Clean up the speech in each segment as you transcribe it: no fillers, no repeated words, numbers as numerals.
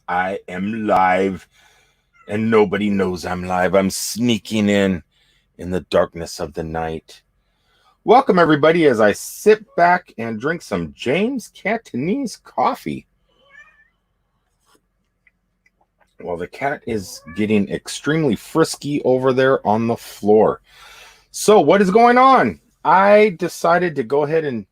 I am live, and nobody knows I'm live. I'm sneaking in the darkness of the night. Welcome, everybody, as I sit back and drink some James Cantonese coffee. Well, the cat is getting extremely frisky over there on the floor. So, what is going on? I decided to go ahead and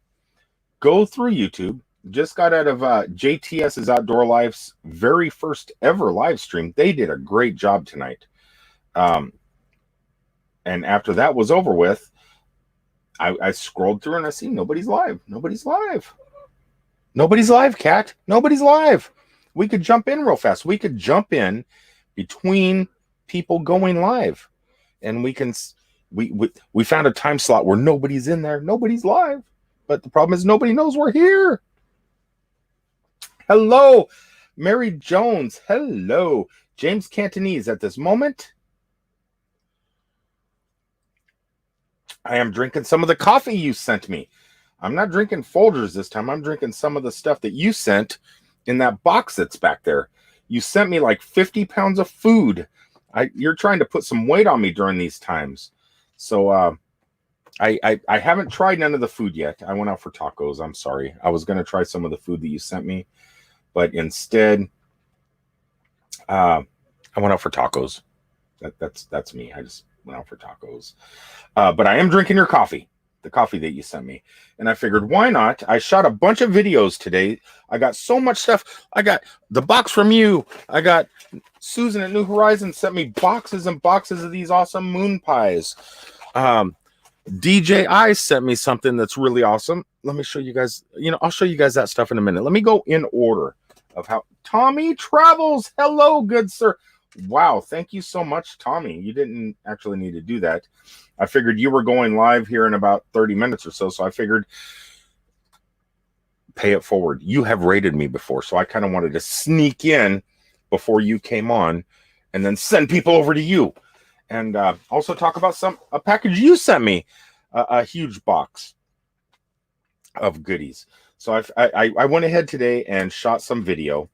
go through YouTube. Just got out of JTS's Outdoor Life's very first ever live stream. They did a great job tonight. And after that was over with, I scrolled through and I see nobody's live. Nobody's live. Nobody's live, cat. Nobody's live. We could jump in real fast. We could jump in between people going live. And we found a time slot where nobody's in there. Nobody's live. But the problem is nobody knows we're here. Hello, Mary Jones. Hello, James Cantonese. At this moment, I am drinking some of the coffee you sent me. I'm not drinking Folgers this time. I'm drinking some of the stuff that you sent in that box that's back there. You sent me like 50 pounds of food. You're trying to put some weight on me during these times. So I haven't tried none of the food yet. I went out for tacos. I'm sorry. I was going to try some of the food that you sent me, but instead, I went out for tacos. That's me. I just went out for tacos. But I am drinking your coffee, the coffee that you sent me. And I figured, why not? I shot a bunch of videos today. I got so much stuff. I got the box from you. I got Susan at New Horizons sent me boxes and boxes of these awesome moon pies. DJI sent me something that's really awesome. Let me show you guys. I'll show you guys that stuff in a minute. Let me go in order of how Tommy Travels. Hello, good sir. Wow, thank you so much, Tommy. You didn't actually need to do that. I figured you were going live here in about 30 minutes or so, so I figured pay it forward. You have rated me before, so I kind of wanted to sneak in before you came on and then send people over to you. And also talk about a package you sent me, a huge box of goodies. So I went ahead today and shot some video.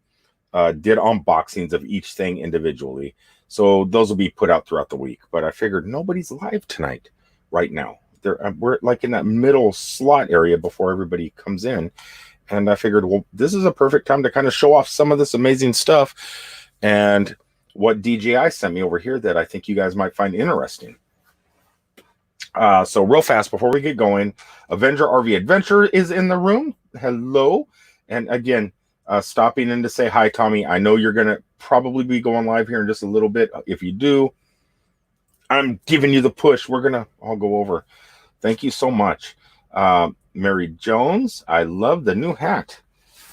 Did unboxings of each thing individually. So those will be put out throughout the week. But I figured nobody's live tonight right now. We're like in that middle slot area before everybody comes in. And I figured, well, this is a perfect time to kind of show off some of this amazing stuff. And what DJI sent me over here that I think you guys might find interesting. So real fast before we get going, Avenger RV Adventure is in the room. Hello. And again, stopping in to say hi, Tommy. I know you're going to probably be going live here in just a little bit. If you do, I'm giving you the push. We're going to all go over. Thank you so much. Mary Jones, I love the new hat.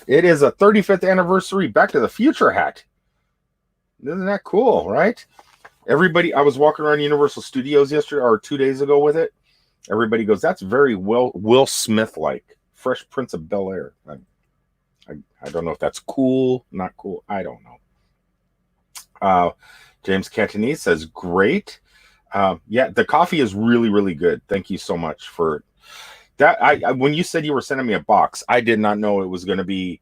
It is a 35th anniversary Back to the Future hat. Isn't that cool, right? Everybody, I was walking around Universal Studios yesterday or 2 days ago with it. Everybody goes, that's very Will Smith-like. Fresh Prince of Bel-Air. I don't know if that's cool, not cool. I don't know. James Cantonese says, great. Yeah, the coffee is really, really good. Thank you so much for that. When you said you were sending me a box, I did not know it was going to be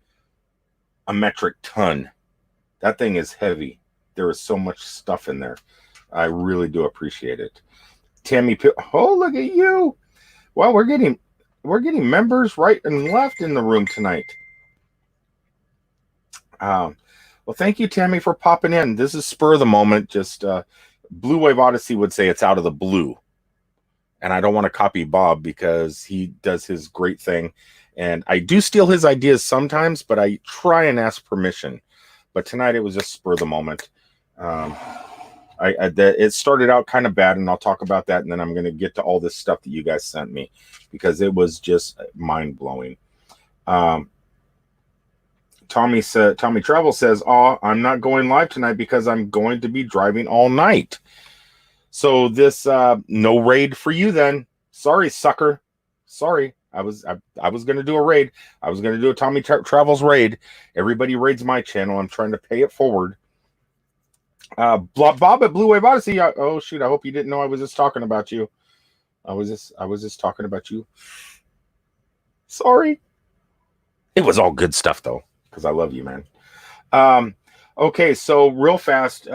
a metric ton. That thing is heavy. There is so much stuff in there. I really do appreciate it. Tammy, oh, look at you. Well, we're getting members right and left in the room tonight. Well, thank you, Tammy, for popping in. This is spur of the moment. Just Blue Wave Odyssey would say it's out of the blue. And I don't want to copy Bob because he does his great thing. And I do steal his ideas sometimes, but I try and ask permission. But tonight it was just spur of the moment. It started out kind of bad, and I'll talk about that. And then I'm going to get to all this stuff that you guys sent me because it was just mind-blowing. Tommy Travel says, "Oh, I'm not going live tonight because I'm going to be driving all night." So this no raid for you then. Sorry, sucker. Sorry. I was going to do a raid. I was going to do a Tommy Travels raid. Everybody raids my channel. I'm trying to pay it forward. Bob at Blue Wave Odyssey. Oh shoot! I hope you didn't know I was just talking about you. I was just talking about you. Sorry. It was all good stuff though, because I love you, man. Okay, so real fast,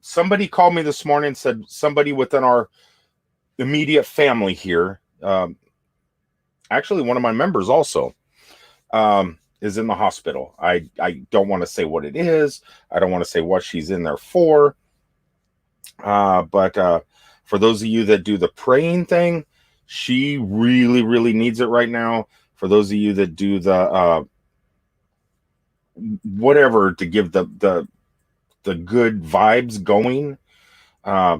somebody called me this morning and said somebody within our immediate family here, actually one of my members also, is in the hospital. I don't want to say what it is. I don't want to say what she's in there for. But for those of you that do the praying thing, she really, really needs it right now. For those of you that do the whatever to give the good vibes going, uh,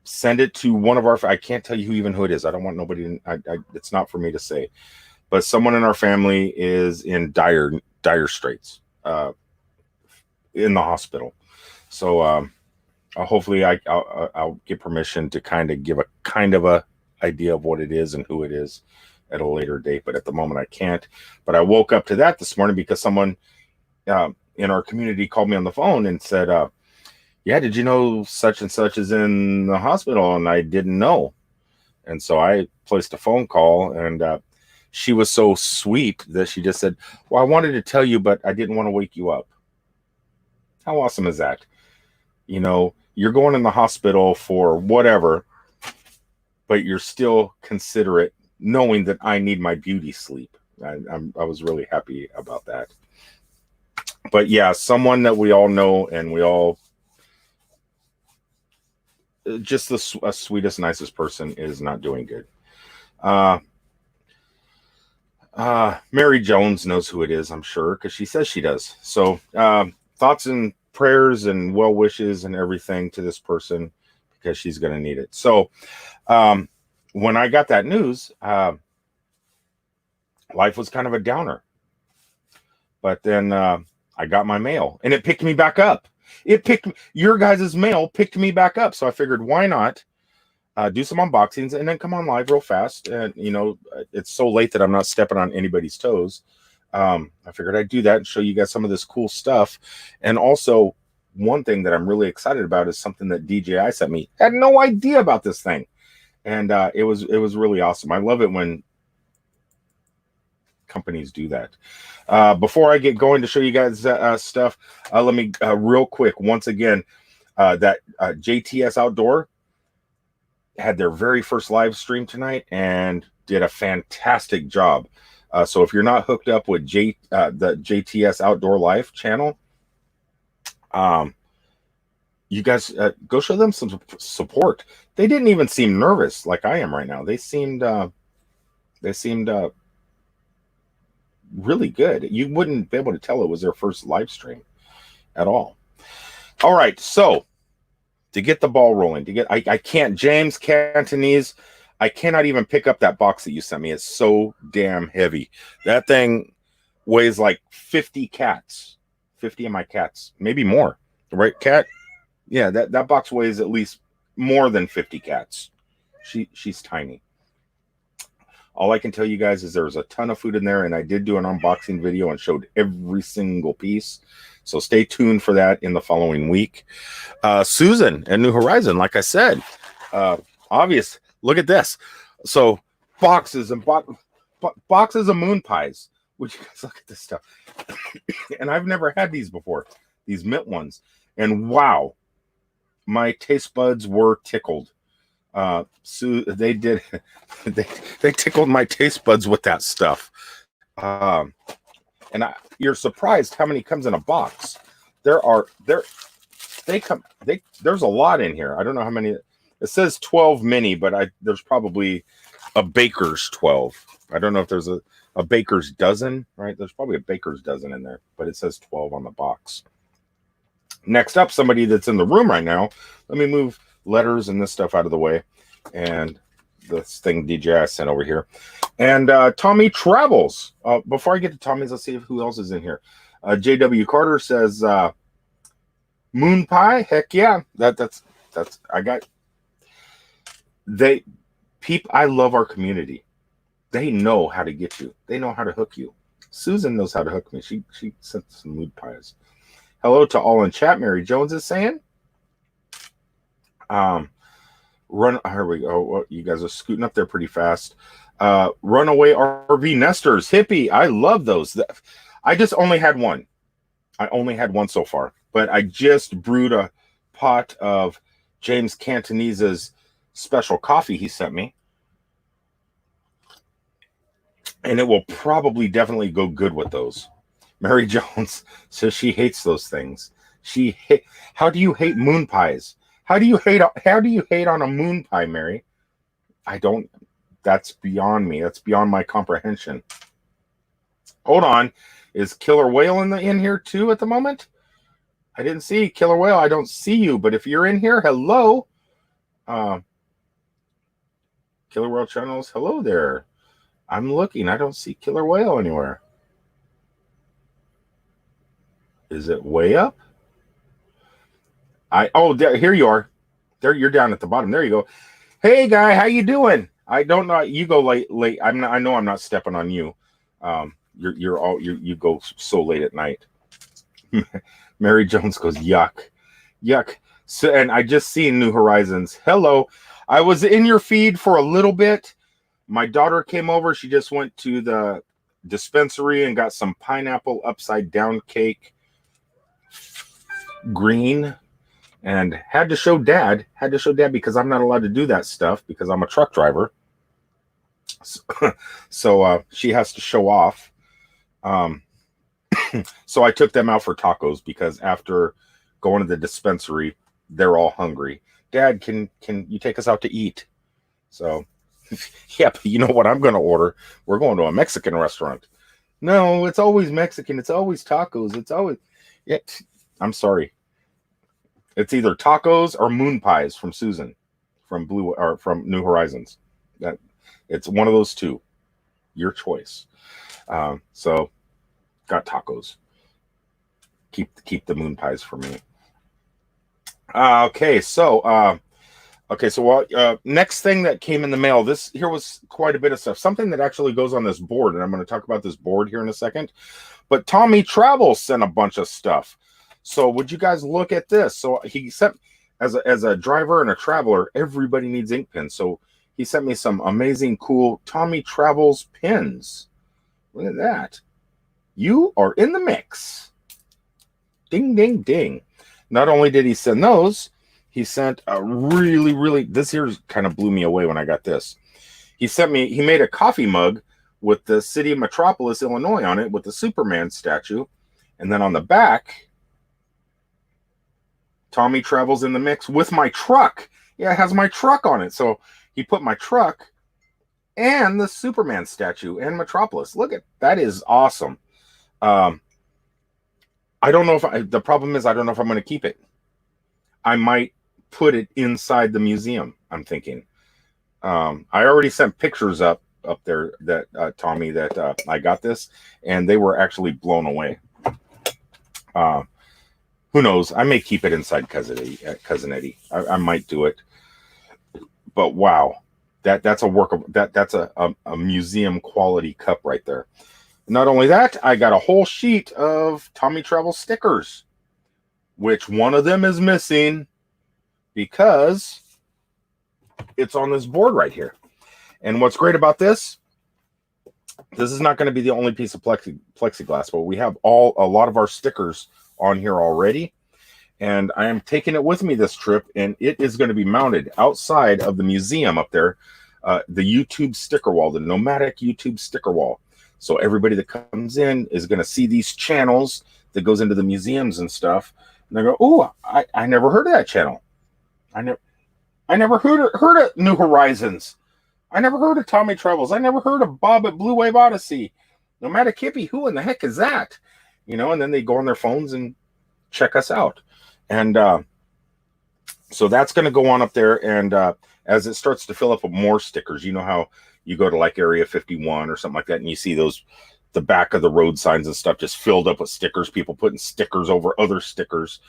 send it to one of our. I can't tell you who it is. I don't want nobody. It's not for me to say, but someone in our family is in dire straits, in the hospital. So hopefully I'll get permission to kind of give a idea of what it is and who it is at a later date. But at the moment I can't. But I woke up to that this morning because someone in our community called me on the phone and said, yeah, did you know such and such is in the hospital? And I didn't know. And so I placed a phone call, and she was so sweet that she just said, well, I wanted to tell you, but I didn't want to wake you up. How awesome is that? You know, you're going in the hospital for whatever, but you're still considerate, knowing that I need my beauty sleep. I was really happy about that. But yeah, someone that we all know and we all, just the sweetest, nicest person is not doing good. Mary Jones knows who it is, I'm sure, because she says she does. So thoughts and prayers and well wishes and everything to this person, because she's going to need it. So when I got that news, life was kind of a downer. But then I got my mail, and it picked me back up. Your guys' mail picked me back up. So I figured, why not do some unboxings and then come on live real fast. And, you know, it's so late that I'm not stepping on anybody's toes. I figured I'd do that and show you guys some of this cool stuff. And also, one thing that I'm really excited about is something that DJI sent me. I had no idea about this thing. And it was really awesome. I love it when companies do that. Before I get going to show you guys stuff, let me real quick, once again, that JTS Outdoor had their very first live stream tonight and did a fantastic job. So if you're not hooked up with the JTS Outdoor Life channel, you guys go show them some support. They didn't even seem nervous like I am right now. They seemed really good. You wouldn't be able to tell it was their first live stream at all. All right, so to get the ball rolling, I can't, James Cantonese, I cannot even pick up that box that you sent me. It's so damn heavy. That thing weighs like 50 cats, 50 of my cats, maybe more, right, Cat? Yeah, that box weighs at least more than 50 cats. She's tiny. All I can tell you guys is there's a ton of food in there, and I did do an unboxing video and showed every single piece. So stay tuned for that in the following week. Susan and New Horizon, like I said, obvious. Look at this. So boxes and boxes of moon pies. Would you guys look at this stuff? And I've never had these before, these mint ones. And wow, my taste buds were tickled. So they did. They tickled my taste buds with that stuff. And you're surprised how many comes in a box. There's a lot in here. I don't know how many. It says 12 mini, but there's probably a baker's 12. I don't know if there's a baker's dozen, right? There's probably a baker's dozen in there, but it says 12 on the box. Next up, somebody that's in the room right now. Let me move letters and this stuff out of the way, and this thing DJI sent over here. And Tommy Travels. Before I get to Tommy's, let's see who else is in here. JW Carter says moon pie. Heck yeah, that's I got. I love our community. They know how to get you. They know how to hook you. Susan knows how to hook me. She sent some moon pies. Hello to all in chat. Mary Jones is saying. Here we go. Well, you guys are scooting up there pretty fast. Runaway RV nesters, hippie. I love those. I just only had one. I only had one so far, but I just brewed a pot of James Cantonese's special coffee he sent me. And it will probably definitely go good with those. Mary Jones says she hates those things. How do you hate moon pies? How do you hate on a moon pie, Mary? I don't. That's beyond me. That's beyond my comprehension. Hold on. Is Killer Whale in here too at the moment? I didn't see Killer Whale. I don't see you, but if you're in here, hello. Killer Whale Channels, hello there. I'm looking. I don't see Killer Whale anywhere. Is it way up? Here you are. There, you're down at the bottom. There you go. Hey, guy, how you doing? I don't know. You go late. I know I'm not stepping on you. You go so late at night. Mary Jones goes, yuck. So, and I just seen New Horizons. Hello. I was in your feed for a little bit. My daughter came over. She just went to the dispensary and got some pineapple upside down cake, green, and had to show dad because I'm not allowed to do that stuff because I'm a truck driver. So she has to show off. So I took them out for tacos because after going to the dispensary, they're all hungry. Dad, can you take us out to eat? So, yeah, but you know what I'm going to order? We're going to a Mexican restaurant. No, it's always Mexican. It's always tacos. It's always, yeah. I'm sorry. It's either tacos or moon pies from Susan, from New Horizons. That it's one of those two. Your choice. So, got tacos. Keep the moon pies for me. Okay, so next thing that came in the mail. This here was quite a bit of stuff. Something that actually goes on this board, and I'm going to talk about this board here in a second. But Tommy Travels sent a bunch of stuff. So would you guys look at this? So he sent, as a driver and a traveler, everybody needs ink pens. So he sent me some amazing, cool Tommy Travels pins. Look at that. You are in the mix. Ding, ding, ding. Not only did he send those, he sent a really, this here kind of blew me away when I got this. He made a coffee mug with the city of Metropolis, Illinois on it with the Superman statue. And then on the back, Tommy Travels in the mix with my truck. Yeah, it has my truck on it. So he put my truck and the Superman statue and Metropolis. Look at that. Is awesome. I don't know the problem is I don't know if I'm going to keep it. I might put it inside the museum, I'm thinking. I already sent pictures up there that Tommy, that I got this, and they were actually blown away. Who knows? I may keep it inside Cousin Eddie. I might do it. But wow, that's a work of that's a museum quality cup right there. Not only that, I got a whole sheet of Tommy Travel stickers, which one of them is missing because it's on this board right here. And what's great about this is not going to be the only piece of plexiglass, but we have a lot of our stickers on here already. And I am taking it with me this trip, and it is going to be mounted outside of the museum up there, the YouTube sticker wall, the nomadic YouTube sticker wall. So everybody that comes in is going to see these channels that goes into the museums and stuff. And they go, oh, I never heard of that channel. I never heard of New Horizons. I never heard of Tommy Travels. I never heard of Bob at Blue Wave Odyssey. Nomadic Hippie, who in the heck is that? You know, and then they go on their phones and check us out. And so that's going to go on up there. And as it starts to fill up with more stickers, you know how you go to like Area 51 or something like that, and you see the back of the road signs and stuff just filled up with stickers, people putting stickers over other stickers.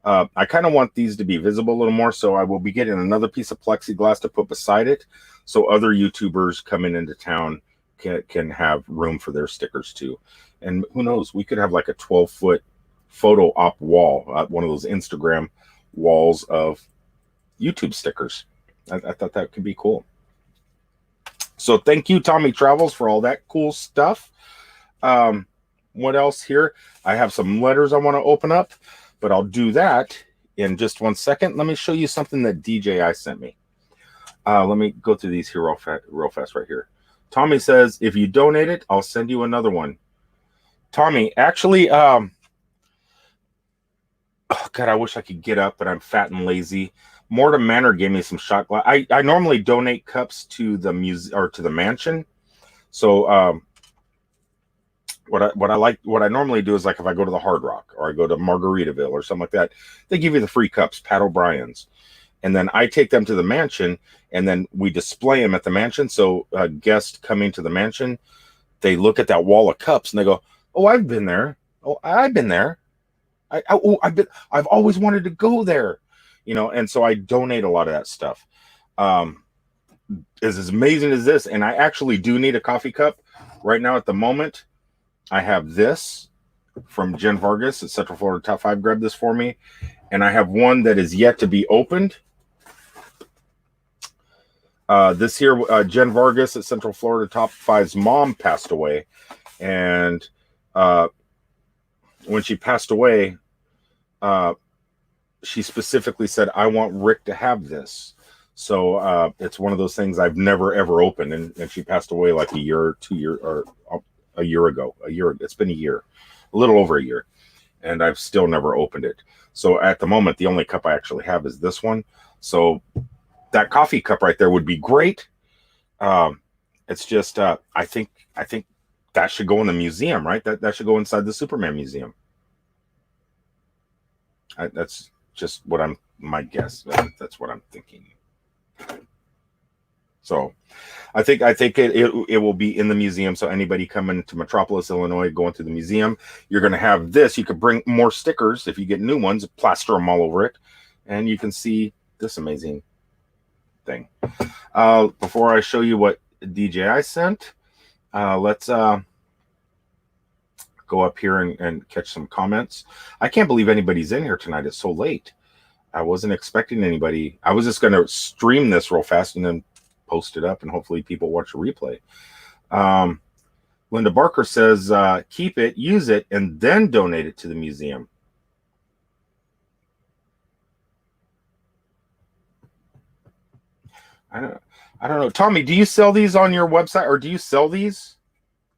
I kind of want these to be visible a little more, so I will be getting another piece of plexiglass to put beside it so other YouTubers coming into town can have room for their stickers too. And who knows, we could have like a 12-foot photo op wall, one of those Instagram walls of YouTube stickers. I thought that could be cool. So thank you, Tommy Travels, for all that cool stuff. what else here. I have some letters I want to open up, but I'll do that in just 1 second. Let me show you something that DJI sent me. Let me go through these here real fast right here. Tommy says, if you donate it, I'll send you another one. Tommy, actually, oh God, I wish I could get up, but I'm fat and lazy. Morta Manor gave me some shot glass. I normally donate cups to the museum or to the mansion. So what I normally do is, like, if I go to the Hard Rock or I go to Margaritaville or something like that, they give you the free cups, Pat O'Brien's, and then I take them to the mansion and then we display them at the mansion. So a guest coming to the mansion, they look at that wall of cups and they go, "Oh, I've been there. Oh, I've been there. I've always wanted to go there." And so I donate a lot of that stuff. As amazing as this, and I actually do need a coffee cup right now at the moment. I have this from Jen Vargas at Central Florida Top 5 grabbed this for me, and I have one that is yet to be opened. This here, Jen Vargas at Central Florida Top 5's mom passed away, and when she passed away, she specifically said, "I want Rick to have this." So it's one of those things I've never ever opened, and she passed away like a year or 2 years or a year ago. It's been a year, a little over a year, and I've still never opened it. So at the moment, the only cup I actually have is this one. So that coffee cup right there would be great. It's just I think that should go in the museum, right? That should go inside the Superman museum. That's just my guess. That's what I'm thinking. So I think it will be in the museum. So anybody coming to Metropolis, Illinois, going to the museum, you're going to have this. You could bring more stickers if you get new ones, plaster them all over it, and you can see this amazing thing. Before I show you what DJI sent, let's go up here and catch some comments. I can't believe anybody's in here tonight. It's so late. I wasn't expecting anybody. I was just going to stream this real fast and then post it up, and hopefully people watch a replay. Linda Barker says, keep it, use it, and then donate it to the museum. I don't know. Tommy, do you sell these on your website, or do you sell these?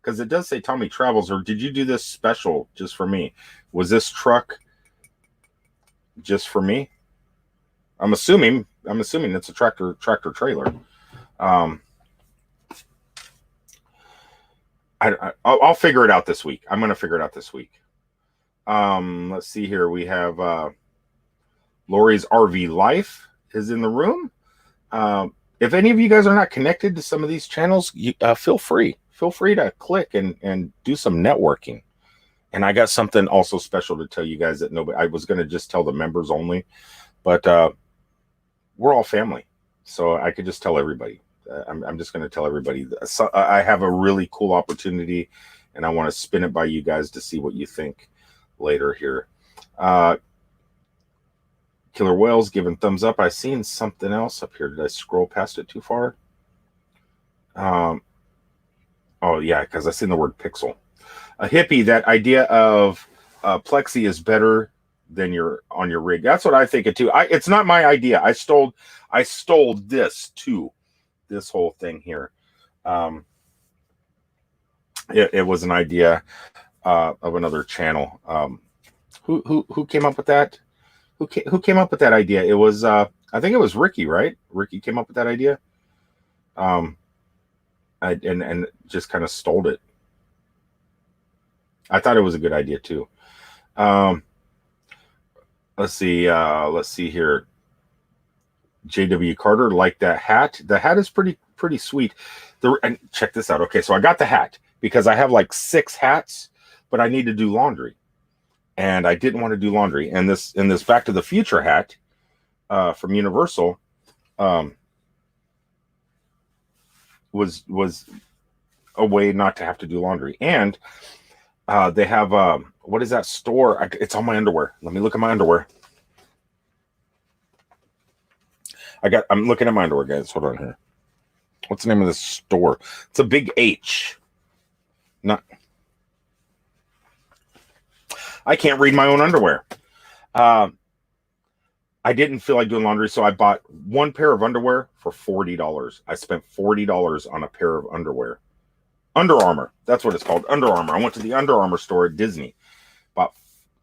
Because it does say Tommy Travels, or did you do this special just for me? Was this truck just for me? I'm assuming it's a tractor trailer. I'll figure it out this week. I'm going to figure it out this week. Let's see here. We have Lori's RV Life is in the room. If any of you guys are not connected to some of these channels, feel free to click and do some networking. And I got something also special to tell you guys that I was going to just tell the members only, but we're all family. So I could just tell everybody. I'm just going to tell everybody. So I have a really cool opportunity, and I want to spin it by you guys to see what you think later here. Killer Whales giving thumbs up. I seen something else up here. Did I scroll past it too far? Oh yeah, because I seen the word pixel. A hippie, that idea of plexi is better than on your rig. That's what I think it too. It's not my idea. I stole this too. This whole thing here. It was an idea of another channel. Who came up with that? Who came up with that idea? It was I think it was Ricky, right? Ricky came up with that idea. And just kind of stole it. I thought it was a good idea too. Let's see here. JW Carter, like that hat. The hat is pretty sweet. And check this out. Okay, so I got the hat because I have like 6 hats, but I need to do laundry, and I didn't want to do laundry. And this Back to the Future hat from Universal was a way not to have to do laundry. And they have what is that store? It's on my underwear. Let me look at my underwear. I'm looking at my underwear, guys. Hold on here. What's the name of this store? It's a big H. Not. I can't read my own underwear. I didn't feel like doing laundry, so I bought one pair of underwear for $40. I spent $40 on a pair of underwear. Under Armour, that's what it's called, Under Armour. I went to the Under Armour store at Disney.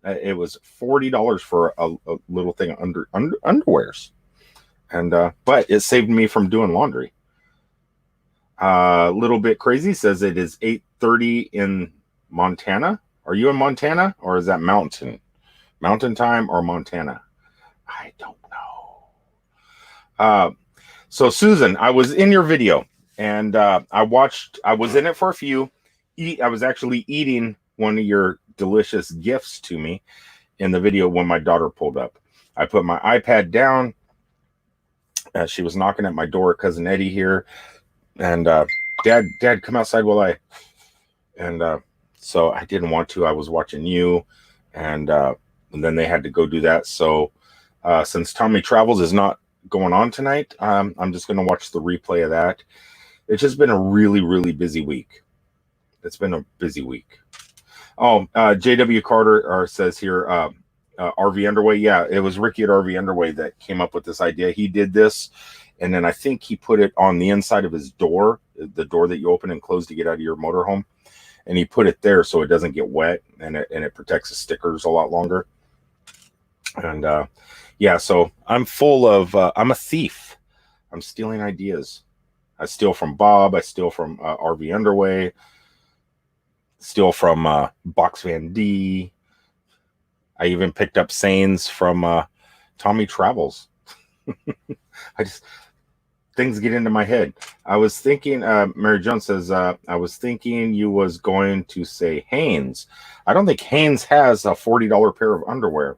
It was $40 for a little thing of underwears, and but it saved me from doing laundry. Little bit crazy says it is 8:30 in Montana. Are you in Montana, or is that mountain time, or Montana? I don't know. So Susan, I was in your video, and I was in it for a few. I was actually eating one of your delicious gifts to me in the video when my daughter pulled up. I put my iPad down. She was knocking at my door, cousin Eddie here, and Dad, come outside while I. And so I didn't want to. I was watching you, and then they had to go do that. So since Tommy Travels is not going on tonight, I'm just going to watch the replay of that. It's just been a really, really busy week. It's been a busy week. Oh, JW Carter says here, RV Underway. Yeah, it was Ricky at RV Underway that came up with this idea. He did this, and then I think he put it on the inside of his door, the door that you open and close to get out of your motorhome. And he put it there so it doesn't get wet, and it protects the stickers a lot longer. And yeah, so I'm full of, I'm a thief. I'm stealing ideas. I steal from Bob. I steal from RV Underway. Steal from Box Van D. I even picked up sayings from Tommy Travels. Things get into my head. I was thinking, Mary Jones says, I was thinking you was going to say Hanes. I don't think Hanes has a $40 pair of underwear.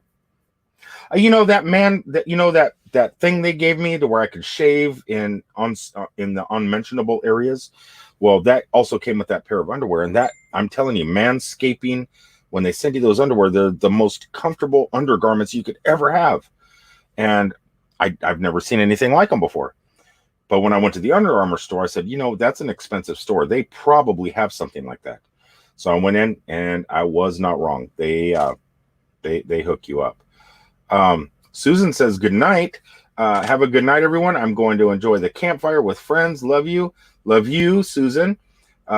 That thing they gave me to where I could shave in the unmentionable areas. Well, that also came with that pair of underwear. And that, I'm telling you, Manscaping, when they send you those underwear, they're the most comfortable undergarments you could ever have. And I've never seen anything like them before. But when I went to the Under Armour store, I said, that's an expensive store. They probably have something like that. So I went in, and I was not wrong. They hook you up. Susan says, good night. Have a good night, everyone. I'm going to enjoy the campfire with friends. Love you. Love you, Susan.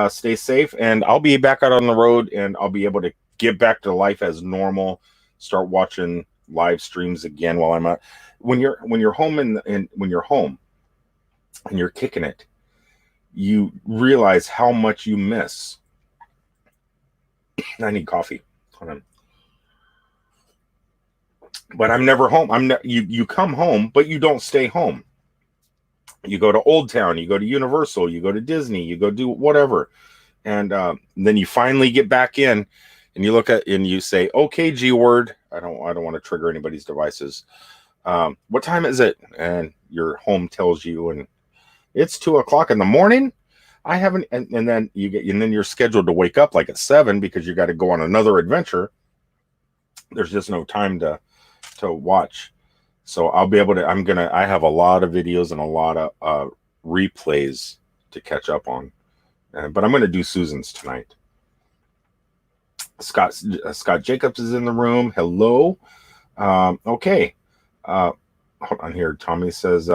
Stay safe. And I'll be back out on the road, and I'll be able to get back to life as normal. Start watching live streams again while I'm out. When you're home when you're home and you're kicking it, you realize how much you miss. I need coffee. Hold on. But I'm never home. You come home, but you don't stay home. You go to Old Town, you go to Universal, you go to Disney, you go do whatever. And then you finally get back in, and you look at and you say, okay, G word. I don't want to trigger anybody's devices. What time is it? And your home tells you, and it's 2:00 in the morning. I haven't, and then you're scheduled to wake up like at 7 because you got to go on another adventure. There's just no time to watch. So I'll be able to, I have a lot of videos and a lot of replays to catch up on. But I'm going to do Susan's tonight. Scott Jacobs is in the room. Hello. Okay. Hold on here. Tommy says,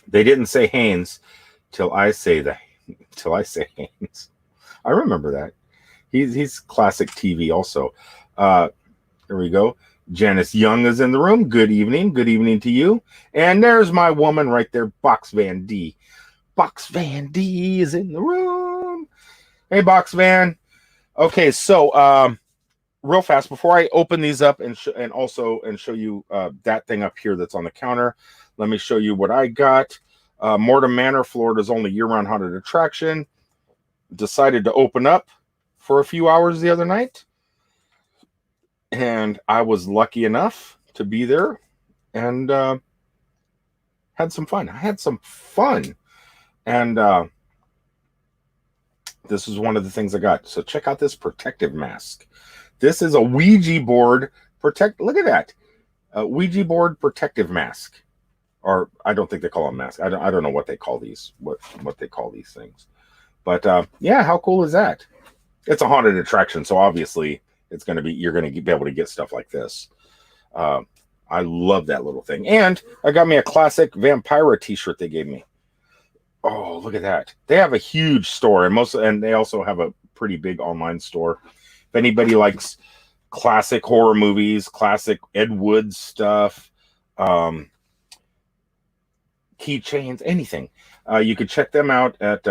they didn't say Hanes till I say Hanes. I remember that. He's classic TV also. There we go. Janice Young is in the room. Good evening. Good evening to you. And there's my woman right there, Box Van D. Box Van D is in the room. Hey, Box Van. Okay, so real fast before I open these up and show you that thing up here that's on the counter, let me show you what I got. Mortem Manor, Florida's only year-round haunted attraction. Decided to open up for a few hours the other night. And I was lucky enough to be there and had some fun. I had some fun. And this is one of the things I got. So check out this protective mask. This is a Ouija board look at that. A Ouija board protective mask. Or I don't think they call them masks. I don't know what they call these, what they call these things. But yeah, how cool is that? It's a haunted attraction, so obviously you're going to be able to get stuff like this. I love that little thing. And I got me a classic Vampira t-shirt they gave me. Oh, look at that. They have a huge store, and they also have a pretty big online store. If anybody likes classic horror movies, classic Ed Wood stuff, keychains, anything, you could check them out at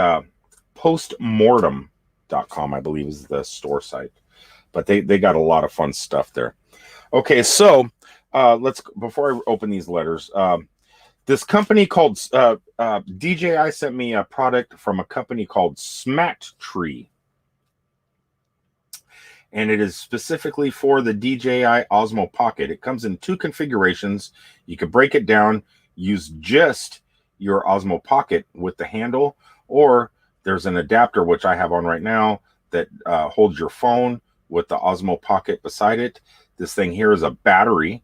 postmortem.com, I believe is the store site. But they got a lot of fun stuff there. Okay, so before I open these letters, this company called DJI sent me a product from a company called Smat Tree. And it is specifically for the DJI Osmo Pocket. It comes in 2 configurations. You can break it down, use just your Osmo Pocket with the handle, or there's an adapter, which I have on right now, that holds your phone with the Osmo Pocket beside it. This thing here is a battery.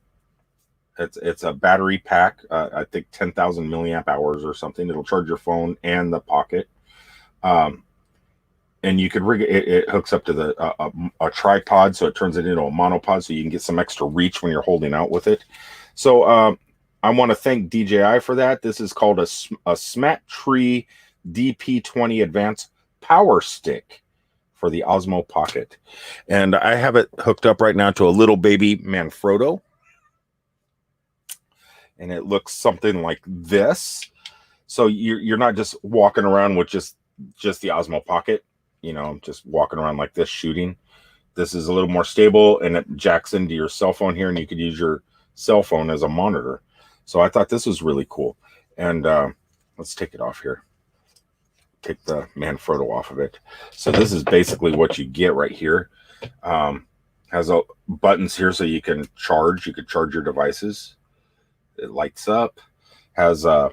It's a battery pack, I think 10,000 milliamp hours or something. It'll charge your phone and the Pocket. And you could rig it. It hooks up to a tripod, so it turns it into a monopod, so you can get some extra reach when you're holding out with it. So I want to thank DJI for that. This is called a Smat Tree DP20 Advanced Power Stick for the Osmo Pocket. And I have it hooked up right now to a little baby Manfrotto. And it looks something like this. So you're not just walking around with just the Osmo Pocket, just walking around like this shooting. This is a little more stable, and it jacks into your cell phone here, and you could use your cell phone as a monitor. So I thought this was really cool. And let's take it off here. Take the Manfrotto off of it. So this is basically what you get right here. Has buttons here so you can charge. You could charge your devices. It lights up. Has a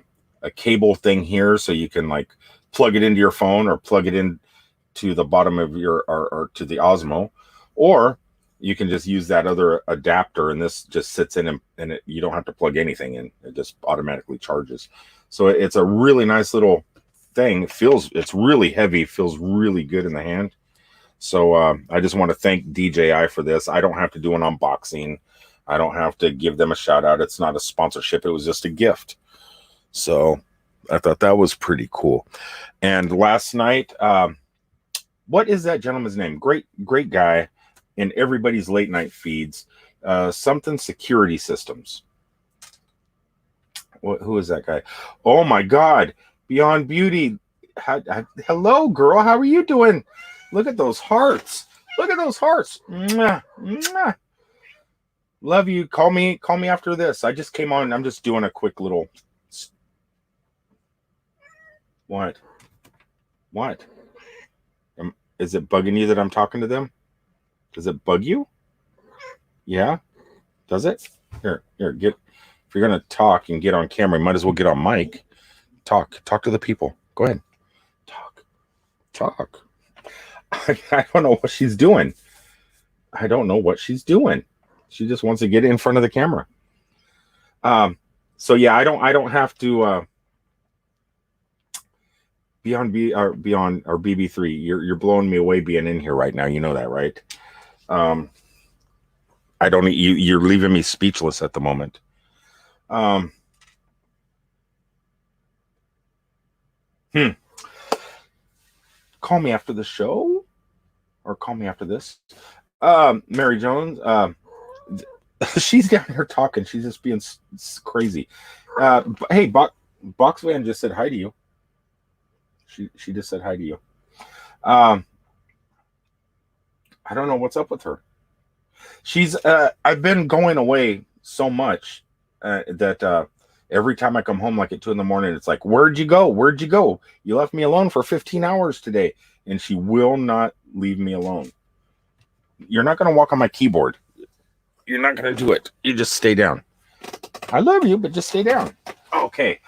cable thing here so you can like plug it into your phone or plug it in to the bottom of your or to the Osmo, or you can just use that other adapter, and this just sits in and you don't have to plug anything in. It just automatically charges. So it's a really nice little thing. It's really heavy, feels really good in the hand. So I just want to thank DJI for this. I don't have to do an unboxing. I don't have to give them a shout out. It's not a sponsorship. It was just a gift. So I thought that was pretty cool. And last night, what is that gentleman's name? Great guy in everybody's late night feeds. Something Security Systems. Who is that guy? Oh my God. Beyond Beauty. Hello, girl. How are you doing? Look at those hearts. Look at those hearts. Mwah, mwah. Love you. Call me after this. I just came on. I'm just doing a quick little. What? Is it bugging you that I'm talking to them? Does it bug you? Yeah? Does it? Here, get. If you're gonna talk and get on camera, you might as well get on mic. Talk to the people. Go ahead. Talk. I don't know what she's doing. She just wants to get in front of the camera. So yeah, I don't have to beyond BB3. You're blowing me away being in here right now. You know that, right? You're leaving me speechless at the moment. Call me after the show, or call me after this. Mary Jones, she's down here talking. She's just being crazy. Hey, Boxvan just said hi to you. She just said hi to you. I don't know what's up with her. She's I've been going away so much that every time I come home, like at 2 a.m, it's like, where'd you go? You left me alone for 15 hours today. And she will not leave me alone. You're not going to walk on my keyboard. You're not going to do it. You just stay down. I love you, but just stay down. Okay.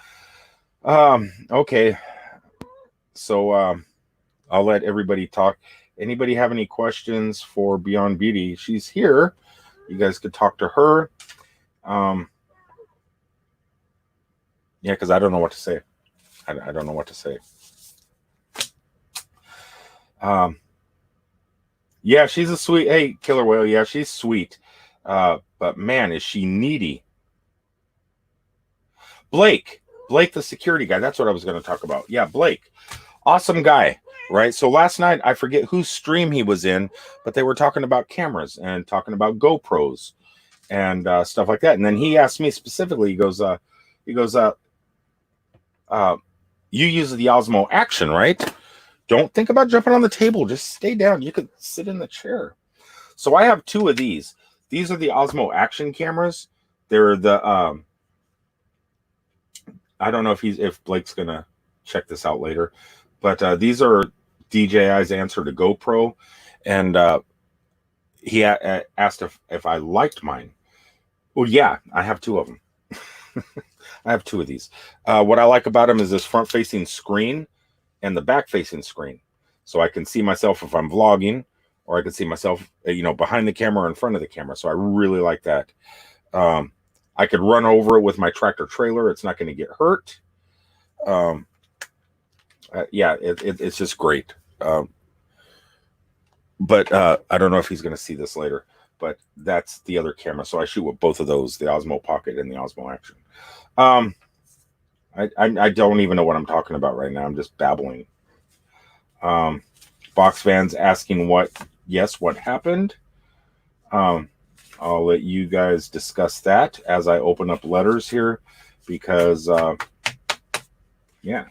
Okay. So I'll let everybody talk. Anybody have any questions for Beyond Beauty? She's here. You guys could talk to her. Yeah, because I don't know what to say. I don't know what to say. Yeah, she's a sweet. Hey, Killer Whale. Yeah, she's sweet. But man, is she needy. Blake, the security guy. That's what I was going to talk about. Yeah, Blake. Awesome guy, right? So last night, I forget whose stream he was in, but they were talking about cameras and talking about GoPros and stuff like that. And then he asked me specifically, he goes, you use the Osmo Action, right? Don't think about jumping on the table. Just stay down. You could sit in the chair. So I have two of these. These are the Osmo Action cameras. They're the I don't know if Blake's gonna check this out later, but these are DJI's answer to GoPro, and he asked if I liked mine. Well, yeah, I have two of them. I have two of these. What I like about them is this front-facing screen and the back-facing screen, so I can see myself if I'm vlogging, or I can see myself, behind the camera or in front of the camera. So I really like that. I could run over it with my tractor trailer. It's not going to get hurt. Yeah, it's just great. But I don't know if he's going to see this later, but that's the other camera. So I shoot with both of those, the Osmo Pocket and the Osmo Action. I don't even know what I'm talking about right now. I'm just babbling. Box fans asking what happened. I'll let you guys discuss that as I open up letters here, because yeah.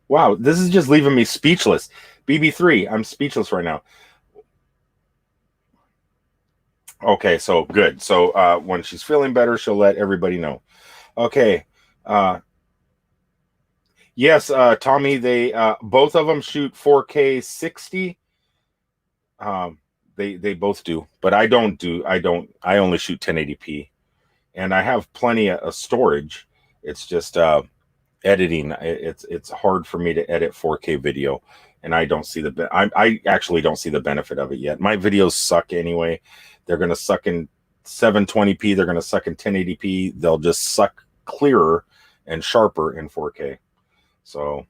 Wow, this is just leaving me speechless. BB3, I'm speechless right now. Okay, so good. So when she's feeling better, she'll let everybody know. Okay. Yes, Tommy, they both of them shoot 4K 60. They both do, but I only shoot 1080p, and I have plenty of storage. It's just editing. It's hard for me to edit 4K video, and I don't see I actually don't see the benefit of it yet. My videos suck anyway. They're going to suck in 720p. They're going to suck in 1080p. They'll just suck clearer and sharper in 4K. So,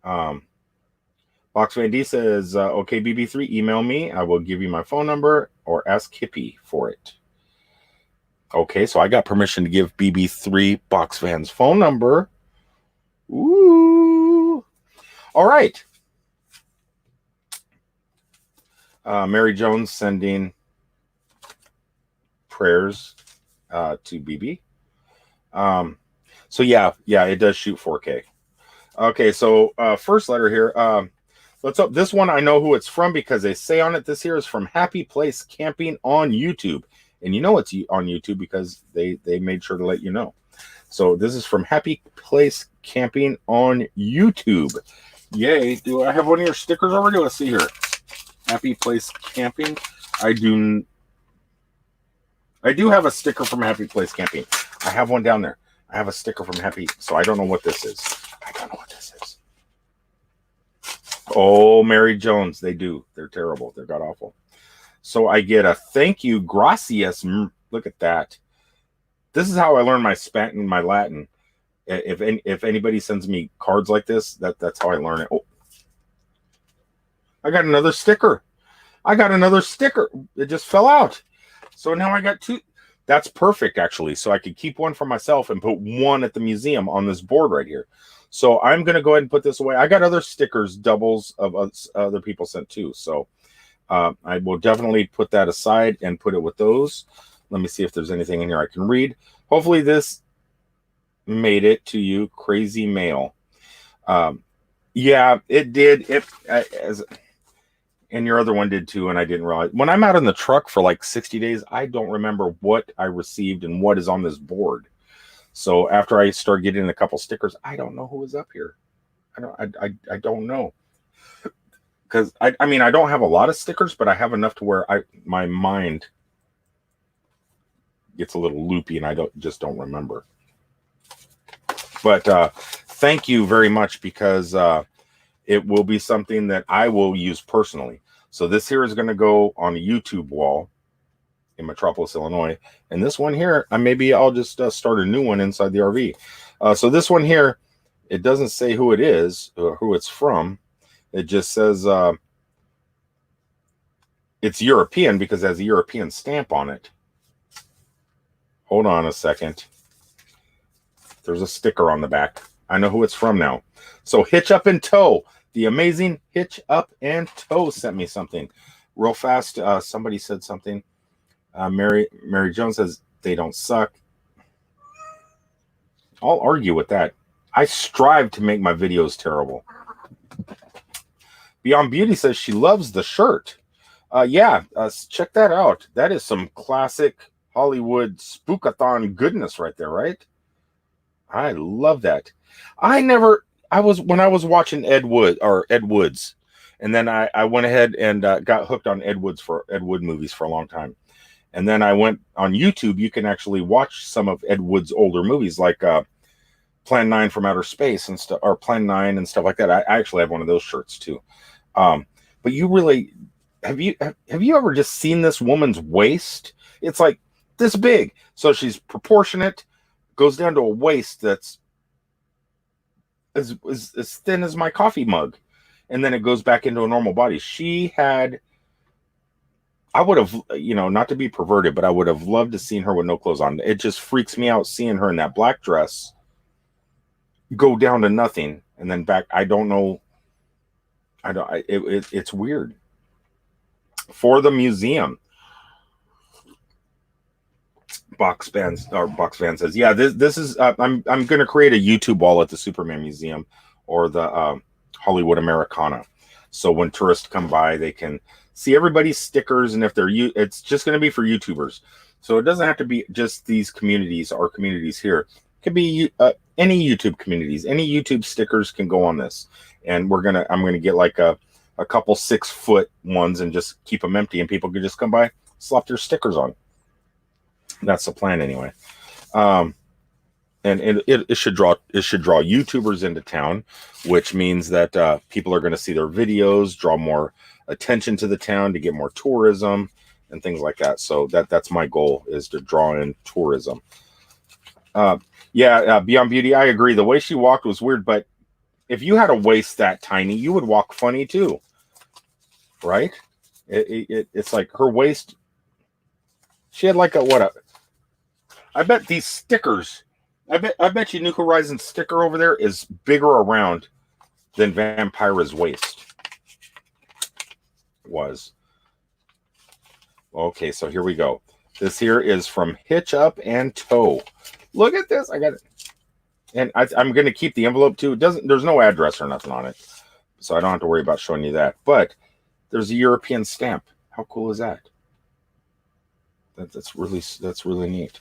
Box Van D says, okay, BB3, email me. I will give you my phone number, or ask Hippie for it. Okay, so I got permission to give BB3 Box Van's phone number. Ooh. All right. Mary Jones sending prayers to BB. So yeah, it does shoot 4K. Okay, so first letter here. Let's up this one. I know who it's from because they say on it. This here is from Happy Place Camping on YouTube, and you know it's on YouTube because they made sure to let you know. So this is from Happy Place Camping on YouTube. Yay! Do I have one of your stickers already? Let's see here. Happy Place Camping. I do have a sticker from Happy Place Camping. I have one down there. I have a sticker from Happy, so I don't know what this is. I don't know what this is. Oh, Mary Jones, they do. They're terrible. They're god awful. So I get a thank you, gracias. Look at that. This is how I learn my Latin. If anybody sends me cards like this, that's how I learn it. Oh, I got another sticker. It just fell out. So now I got two. That's perfect, actually. So I could keep one for myself and put one at the museum on this board right here. So I'm going to go ahead and put this away. I got other stickers, doubles of other people sent too. So I will definitely put that aside and put it with those. Let me see if there's anything in here I can read. Hopefully this made it to you, Crazy Mail. Yeah, it did. And your other one did too, and I didn't realize. When I'm out in the truck for like 60 days, I don't remember what I received and what is on this board. So after I start getting a couple stickers, I don't know who is up here. I don't know. Because I mean, I don't have a lot of stickers, but I have enough to where my mind gets a little loopy and I just don't remember. But thank you very much, because it will be something that I will use personally. So this here is going to go on a YouTube wall in Metropolis, Illinois. And this one here, maybe I'll just start a new one inside the RV. So this one here, it doesn't say who it is or who it's from. It just says, It's European because it has a European stamp on it. Hold on a second. There's a sticker on the back. I know who it's from now. So Hitch Up and Tow, the amazing Hitch Up and Tow sent me something real fast. Somebody said something. Mary Jones says they don't suck. I'll argue with that. I strive to make my videos terrible. Beyond Beauty says she loves the shirt. Check that out. That is some classic Hollywood spookathon goodness right there, right? I love that. When I was watching Ed Wood's, and then I went ahead and got hooked on Ed Wood movies for a long time. And then I went on YouTube. You can actually watch some of Ed Wood's older movies, like Plan 9 from Outer Space and stuff, or Plan 9 and stuff like that. I actually have one of those shirts too. But you really have you ever just seen this woman's waist? It's like this big. So she's proportionate, goes down to a waist that's as thin as my coffee mug, and then it goes back into a normal body. I would have, not to be perverted, but I would have loved to seen her with no clothes on. It just freaks me out seeing her in that black dress go down to nothing and then back. I don't know. It's weird. For the museum, Box Fan says, yeah, this is I'm going to create a YouTube wall at the Superman Museum or the Hollywood Americana, so when tourists come by they can see everybody's stickers, and if it's just going to be for YouTubers, so it doesn't have to be just these communities. Our communities here, it could be any YouTube communities. Any YouTube stickers can go on this, and I'm gonna get like a couple 6-foot ones and just keep them empty, and people can just come by, slap their stickers on. That's the plan anyway. And it should draw YouTubers into town, which means that people are going to see their videos, draw more attention to the town, to get more tourism and things like that. So that's my goal, is to draw in tourism. Beyond Beauty, I agree. The way she walked was weird, but if you had a waist that tiny, you would walk funny too, right? It's like her waist. She had like I bet these stickers. I bet you New Horizons sticker over there is bigger around than Vampira's waist was. Okay, so here we go. This here is from Hitch Up and Tow. Look at this. I got it. And I'm going to keep the envelope too. There's no address or nothing on it, so I don't have to worry about showing you that. But there's a European stamp. How cool is that? That's really neat.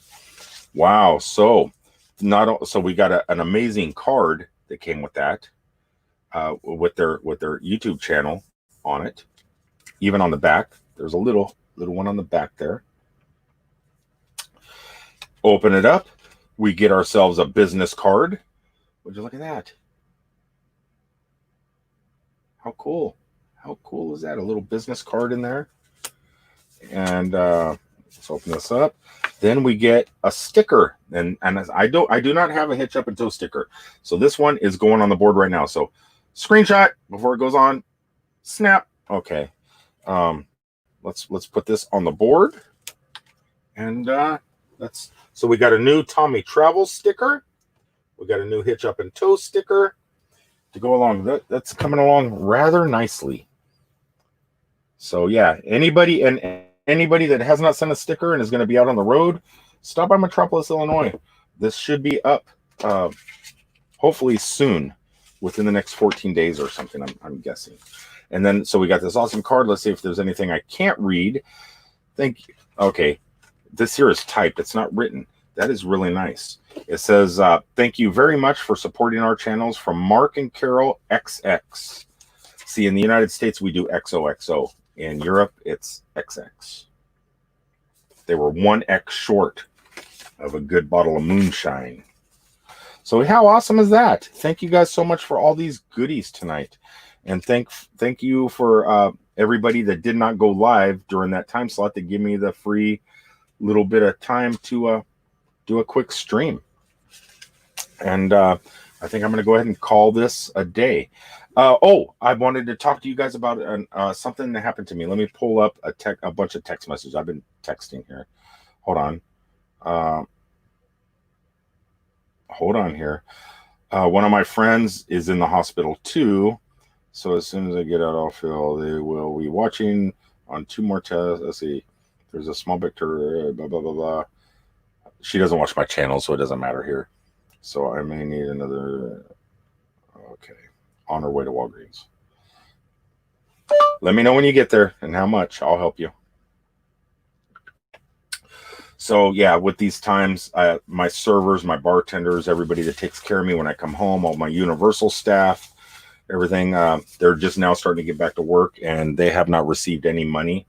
Wow. So we got an amazing card that came with that, with their YouTube channel on it. Even on the back, there's a little one on the back there. Open it up. We get ourselves a business card. Would you look at that? How cool. How cool is that? A little business card in there. And let's open this up. Then we get a sticker. And I do not have a Hitch Up and Tow sticker. So this one is going on the board right now. So screenshot before it goes on. Snap. Okay. Let's put this on the board. And so we got a new Tommy Travel sticker. We got a new Hitch Up and Tow sticker to go along. That's coming along rather nicely. So yeah, anybody that has not sent a sticker and is going to be out on the road, stop by Metropolis, Illinois. This should be up hopefully soon, within the next 14 days or something, I'm guessing. And then, so we got this awesome card. Let's see if there's anything I can't read. Thank you. Okay. This here is typed. It's not written. That is really nice. It says, thank you very much for supporting our channels from Mark and Carol XX. See, in the United States, we do XOXO. In Europe, it's XX. They were 1X short of a good bottle of moonshine. So how awesome is that? Thank you guys so much for all these goodies tonight. And thank you for everybody that did not go live during that time slot to give me the free little bit of time to do a quick stream. And I think I'm going to go ahead and call this a day. I wanted to talk to you guys about something that happened to me. Let me pull up a bunch of text messages. I've been texting here. Hold on. Uh, hold on here. One of my friends is in the hospital too. So as soon as I get out, I'll feel they will be watching on two more tests. Let's see. There's a small bacteria, blah, blah, blah, blah. She doesn't watch my channel, so it doesn't matter here. So I may need another. Okay. On her way to Walgreens. Let me know when you get there and how much. I'll help you. So yeah, with these times, my servers, my bartenders, everybody that takes care of me when I come home, all my Universal staff, everything, they're just now starting to get back to work, and they have not received any money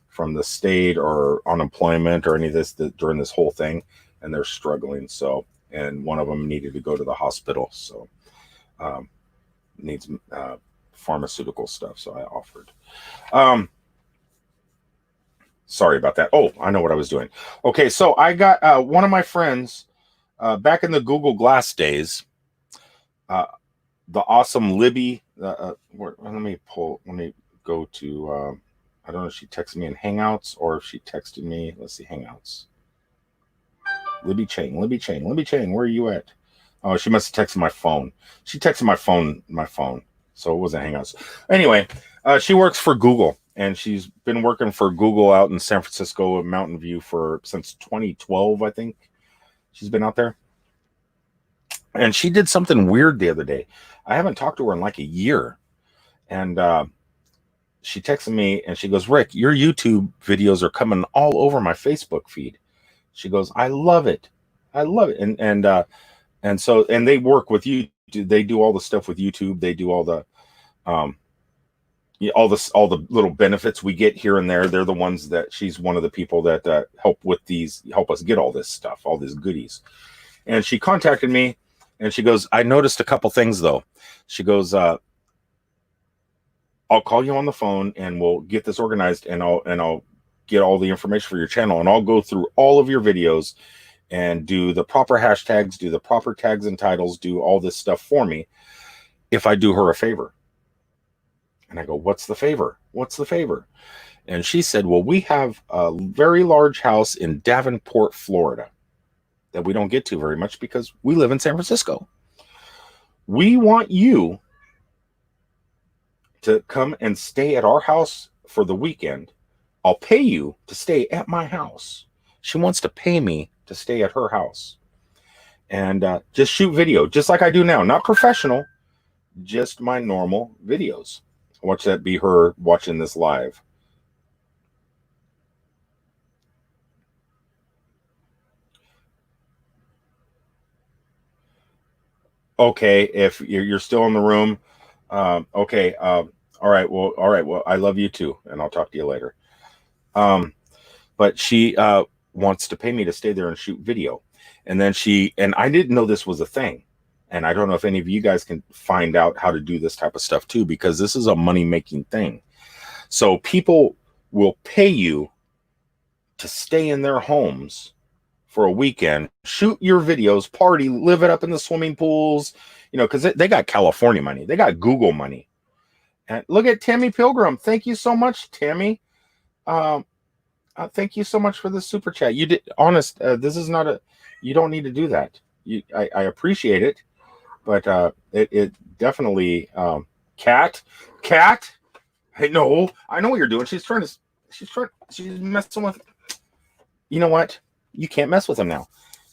from the state or unemployment or any of this during this whole thing, and they're struggling. So, and one of them needed to go to the hospital, so needs pharmaceutical stuff. So I offered. Sorry about that. Oh, I know what I was doing. Okay, so I got one of my friends back in the Google Glass days. The awesome Libby. Let me go to. I don't know if she texted me in Hangouts or if she texted me. Let's see, Hangouts. Libby Chang, where are you at? Oh, she must have texted my phone. She texted my phone, so it wasn't Hangouts. Anyway, she works for Google, and she's been working for Google out in San Francisco, Mountain View, since 2012, I think. She's been out there. And she did something weird the other day. I haven't talked to her in like a year. And she texted me and she goes, Rick, your YouTube videos are coming all over my Facebook feed. She goes, I love it. And so they work with you. They do all the stuff with YouTube. They do all the all the little benefits we get here and there. They're the ones that she's one of the people that help us get all this stuff, all these goodies. And she contacted me and she goes, I noticed a couple things though. She goes, I'll call you on the phone and we'll get this organized, and I'll get all the information for your channel, and I'll go through all of your videos and do the proper hashtags, do the proper tags and titles, do all this stuff for me if I do her a favor. And I go, what's the favor? And she said, well, we have a very large house in Davenport, Florida that we don't get to very much because we live in San Francisco. We want you to come and stay at our house for the weekend. I'll pay you to stay at my house. She wants to pay me to stay at her house and just shoot video, just like I do now. Not professional, just my normal videos. Watch that be her watching this live. Okay, if you're still in the room, okay. All right. Well, I love you too, and I'll talk to you later. But she wants to pay me to stay there and shoot video. And then I didn't know this was a thing. And I don't know if any of you guys can find out how to do this type of stuff too, because this is a money-making thing. So people will pay you to stay in their homes for a weekend, shoot your videos, party, live it up in the swimming pools, because they got California money. They got Google money. And look at Tammy Pilgrim. Thank you so much, Tammy. Thank you so much for the super chat. You did honest. This is not you don't need to do that. I appreciate it, but it definitely, cat. Hey, no, I know what you're doing. She's messing with. You know what? You can't mess with them now.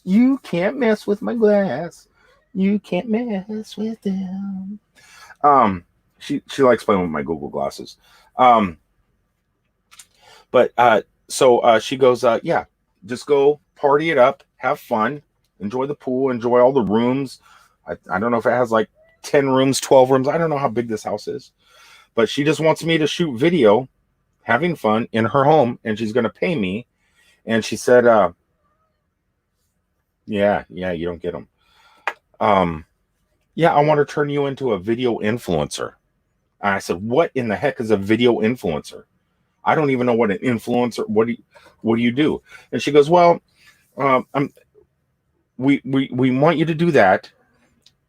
You can't mess with my glass. You can't mess with them. She likes playing with my Google glasses. So she goes, yeah, just go party it up, have fun, enjoy the pool, enjoy all the rooms. I don't know if it has like 10 rooms, 12 rooms. I don't know how big this house is, but she just wants me to shoot video, having fun in her home, and she's going to pay me. And she said, yeah, you don't get them. Yeah, I want to turn you into a video influencer. And I said, what in the heck is a video influencer? I don't even know what an influencer. What do you do? And she goes, well, we want you to do that,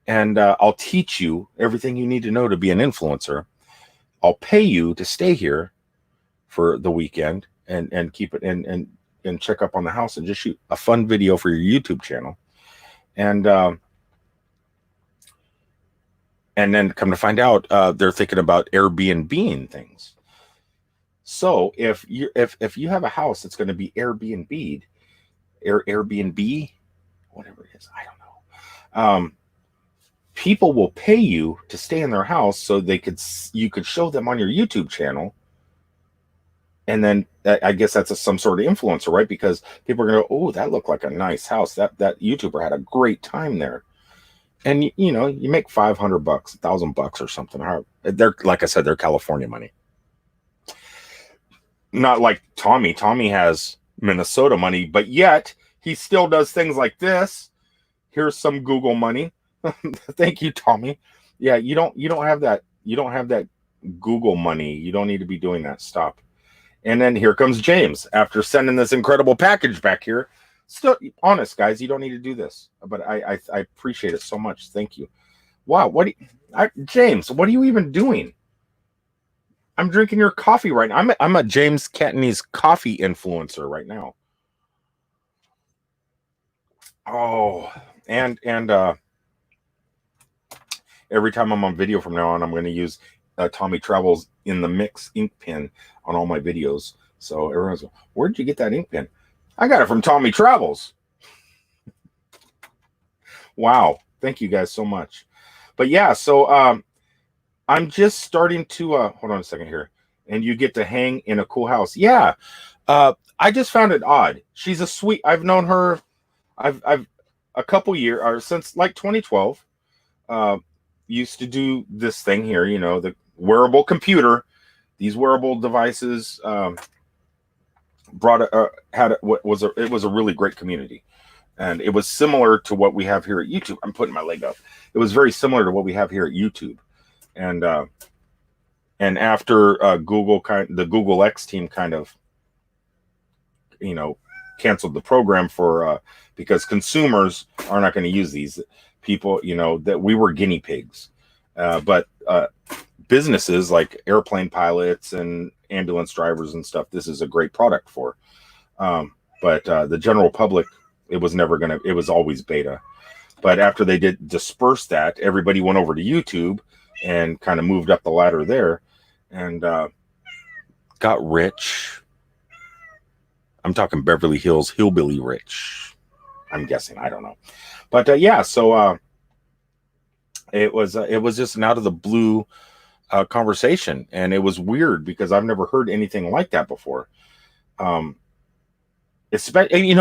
and I'll teach you everything you need to know to be an influencer. I'll pay you to stay here for the weekend and keep it and check up on the house and just shoot a fun video for your YouTube channel. And then come to find out, they're thinking about Airbnb-ing things. So if you have a house that's going to be Airbnb'd, Airbnb, whatever it is, I don't know. People will pay you to stay in their house so you could show them on your YouTube channel. And then I guess that's some sort of influencer, right? Because people are going to go, oh, that looked like a nice house. That YouTuber had a great time there. And you make $500, $1,000 or something. They're, like I said, they're California money. Not like Tommy. Tommy has Minnesota money, but yet he still does things like this. Here's some Google money. Thank you, Tommy. Yeah, you don't have that. You don't have that Google money. You don't need to be doing that. Stop. And then here comes James after sending this incredible package back here. Still, honest guys, you don't need to do this, but I appreciate it so much. Thank you. Wow, James, what are you even doing? I'm drinking your coffee right now. I'm a James Catanese coffee influencer right now. Oh, and every time I'm on video from now on, I'm going to use Tommy Travels in the Mix ink pen on all my videos. So everyone's going, where'd you get that ink pen? I got it from Tommy Travels. Wow. Thank you guys so much. But yeah, so I'm just starting to hold on a second here. And you get to hang in a cool house. Yeah. I just found it odd. She's a sweet, I've known her I've a couple years or since like 2012. Used to do this thing here, the wearable computer. These wearable devices it was a really great community, and it was similar to what we have here at YouTube. I'm putting my leg up. It was very similar to what we have here at YouTube, and after the Google X team kind of canceled the program because consumers are not going to use these. People, that we were guinea pigs, but businesses like airplane pilots and ambulance drivers and stuff, this is a great product for. But the general public, it was always beta. But after they did disperse that, everybody went over to YouTube and kind of moved up the ladder there and got rich. I'm talking Beverly Hills hillbilly rich. I'm guessing. I don't know. But yeah, so it was just an out of the blue conversation, and it was weird because I've never heard anything like that before. Especially,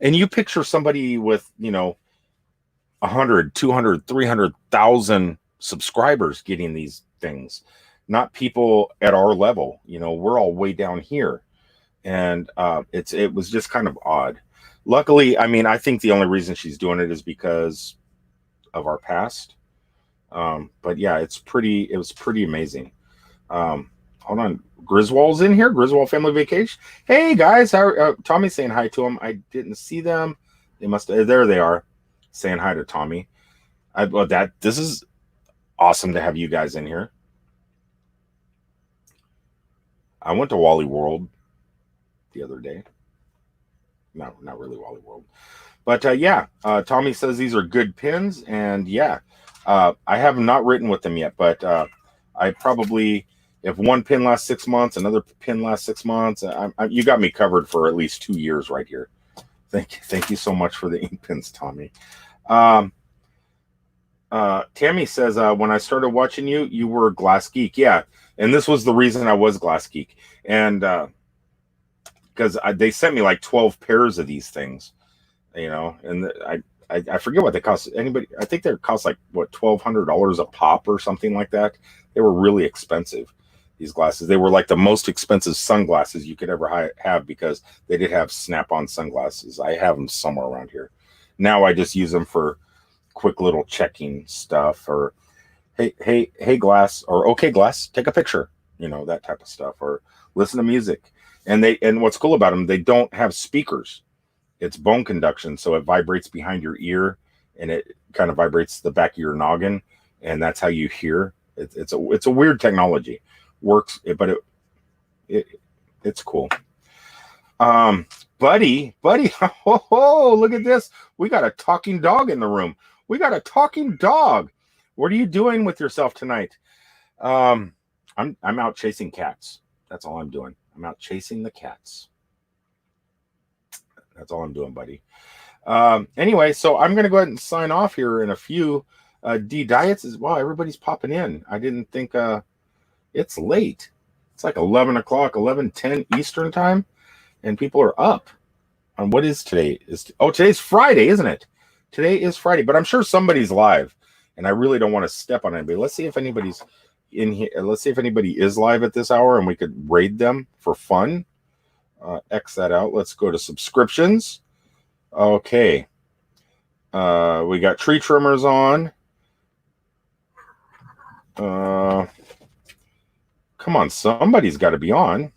and you picture somebody with 100, 200, 300,000 subscribers getting these things, not people at our level. We're all way down here, and it was just kind of odd. Luckily, I think the only reason she's doing it is because of our past. But yeah, it was pretty amazing. Hold on. Griswold's in here. Griswold Family Vacation. Hey guys, Tommy's saying hi to them. I didn't see them. There they are, saying hi to Tommy. This is awesome to have you guys in here. I went to Wally World the other day. No, not really Wally World. But yeah, Tommy says these are good pins, and yeah, I have not written with them yet, but I probably, if one pin lasts 6 months, another pin lasts 6 months, you got me covered for at least 2 years right here. Thank you so much for the ink pins, Tommy. Tammy says, when I started watching you, you were a Glass Geek. Yeah, and this was the reason I was Glass Geek. And because they sent me like 12 pairs of these things, and I forget what they cost. I think they cost like $1,200 a pop or something like that. They were really expensive, these glasses. They were like the most expensive sunglasses you could ever have, because they did have snap-on sunglasses. I have them somewhere around here. Now I just use them for quick little checking stuff, or hey Glass, or okay Glass, take a picture, that type of stuff, or listen to music. And what's cool about them, they don't have speakers. It's bone conduction, so it vibrates behind your ear, and it kind of vibrates the back of your noggin, and that's how you hear. It's a weird technology. Works, but it's cool. Buddy, oh, look at this. We got a talking dog in the room. We got a talking dog. What are you doing with yourself tonight? I'm out chasing cats. That's all I'm doing. I'm out chasing the cats. That's all I'm doing, buddy. Anyway, so I'm going to go ahead and sign off here in a few. D Diets is, wow, everybody's popping in. I didn't think it's late. It's like 11 o'clock, 11:10 Eastern time, and people are up. And what is today? Today's Friday, isn't it? Today is Friday, but I'm sure somebody's live, and I really don't want to step on anybody. Let's see if anybody's in here. Let's see if anybody is live at this hour, and we could raid them for fun. X that out. Let's go to subscriptions. Okay. We got tree trimmers on. Come on, somebody's got to be on.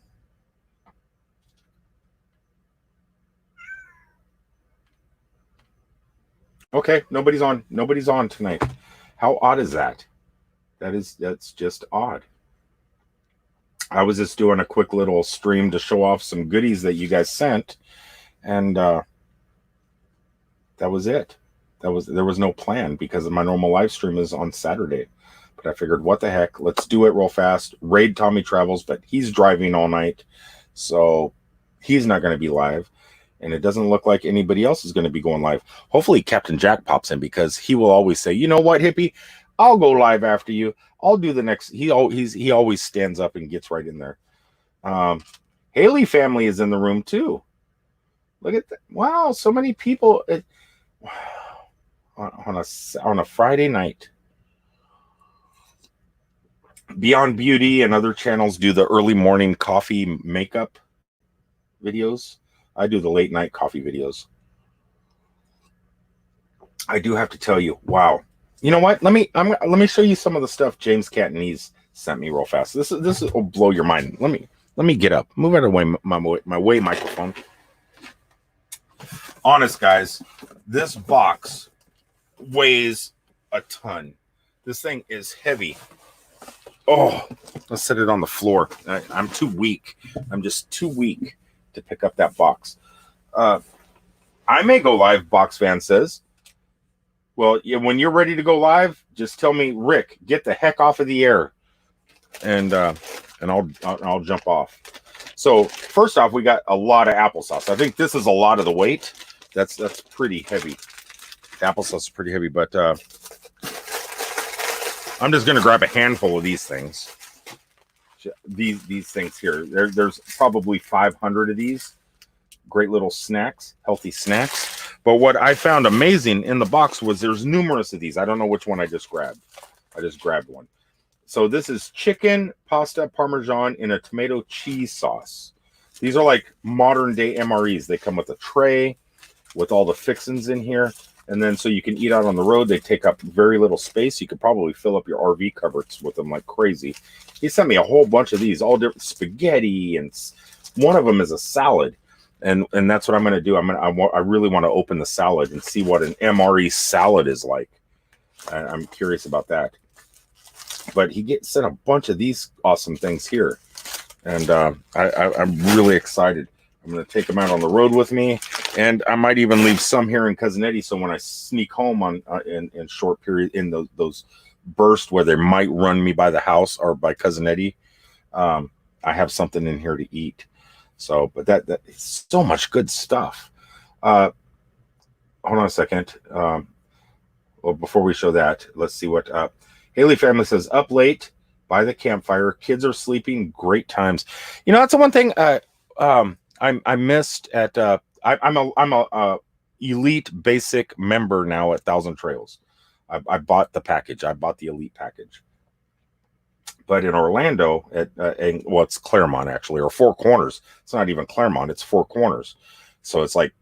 Okay, nobody's on. Nobody's on tonight. How odd is that? That's just odd. I was just doing a quick little stream to show off some goodies that you guys sent, and that was it. There was no plan because my normal live stream is on Saturday. But I figured, what the heck? Let's do it real fast. Raid Tommy Travels, but he's driving all night, so he's not going to be live. And it doesn't look like anybody else is going to be going live. Hopefully Captain Jack pops in, because he will always say, you know what, hippie, I'll go live after you. I'll do the next. He always stands up and gets right in there. Haley family is in the room too. Look at that. Wow, so many people on a Friday night. Beyond Beauty and other channels do the early morning coffee makeup videos. I do the late night coffee videos. I do have to tell you, wow. You know what? Let me show you some of the stuff James Catanese sent me real fast. This will blow your mind. Let me get up. Move out of the way, my way microphone. Honest guys, this box weighs a ton. This thing is heavy. Oh, let's set it on the floor. I'm too weak. I'm just too weak to pick up that box. I may go live, Box Van says. Well, yeah, when you're ready to go live, just tell me, Rick, get the heck off of the air, and I'll jump off. So first off, we got a lot of applesauce. I think this is a lot of the weight. That's pretty heavy. Applesauce is pretty heavy, but I'm just gonna grab a handful of these things. These things here. There's probably 500 of these. Great little snacks, healthy snacks. But what I found amazing in the box was there's numerous of these. I don't know which one I just grabbed. I just grabbed one. So this is chicken pasta parmesan in a tomato cheese sauce. These are like modern day MREs. They come with a tray with all the fixings in here. And then so you can eat out on the road. They take up very little space. You could probably fill up your RV cupboards with them like crazy. He sent me a whole bunch of these, all different spaghetti, and one of them is a salad. And that's what I'm going to do. I really want to open the salad and see what an MRE salad is like. I'm curious about that. But he sent a bunch of these awesome things here, and I'm really excited. I'm going to take them out on the road with me, and I might even leave some here in Cousin Eddie. So when I sneak home in short period in those bursts where they might run me by the house or by Cousin Eddie, I have something in here to eat. So, but that is so much good stuff. Hold on a second. Well, before we show that, let's see what Haley family says. Up late by the campfire, kids are sleeping. Great times. You know, that's the one thing I missed at. I'm a elite basic member now at Thousand Trails. I bought the package. I bought the elite package. But in Orlando, it's Claremont actually, or Four Corners. It's not even Claremont, it's Four Corners. So it's like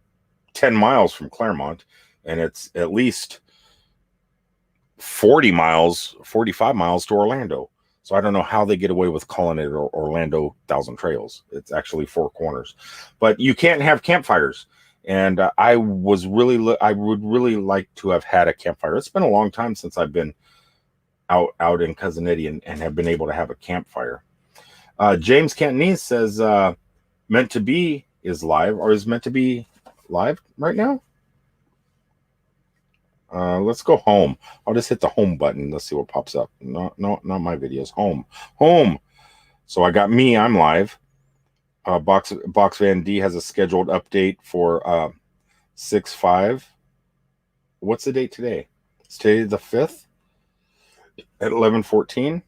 10 miles from Claremont, and it's at least 45 miles to Orlando. So I don't know how they get away with calling it Orlando Thousand Trails. It's actually Four Corners. But you can't have campfires. And I would really like to have had a campfire. It's been a long time since I've been out in Cousin Eddie and have been able to have a campfire. James Cantonese says Meant to Be is live, or is Meant to Be live right now? Let's go home. I'll just hit the home button. Let's see what pops up. No, not my videos. Home. So I got me. I'm live. Box Van D has a scheduled update for 6/5. What's the date today? It's today the 5th at 11:14.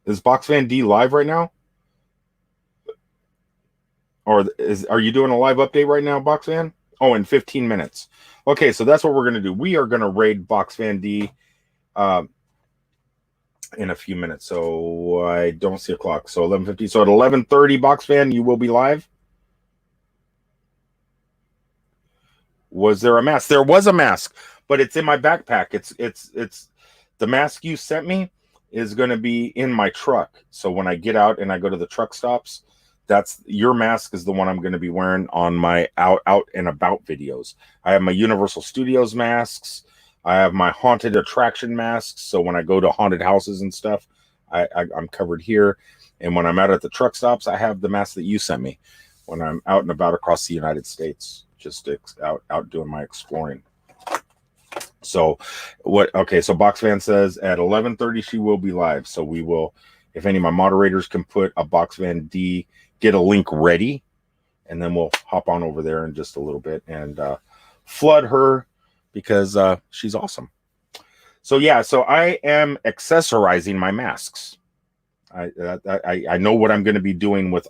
Is Box Van D live right now? Or are you doing a live update right now, Box Van? Oh, in 15 minutes. Okay, so that's what we're going to do. We are going to raid Box Van D in a few minutes. So I don't see a clock. So 11:50. So at 11:30, Box Van, you will be live. Was there a mask? There was a mask, but it's in my backpack. It's the mask you sent me is going to be in my truck. So when I get out and I go to the truck stops, that's your mask is the one I'm going to be wearing on my out and about videos. I have my Universal Studios masks. I have my haunted attraction masks. So when I go to haunted houses and stuff, I'm covered here. And when I'm out at the truck stops, I have the mask that you sent me when I'm out and about across the United States, just out doing my exploring. So what? Okay. So Box Van says at 11:30, she will be live. So we will, if any of my moderators can put a Box Van D, get a link ready, and then we'll hop on over there in just a little bit and flood her because she's awesome. So yeah, so I am accessorizing my masks. I know what I'm going to be doing with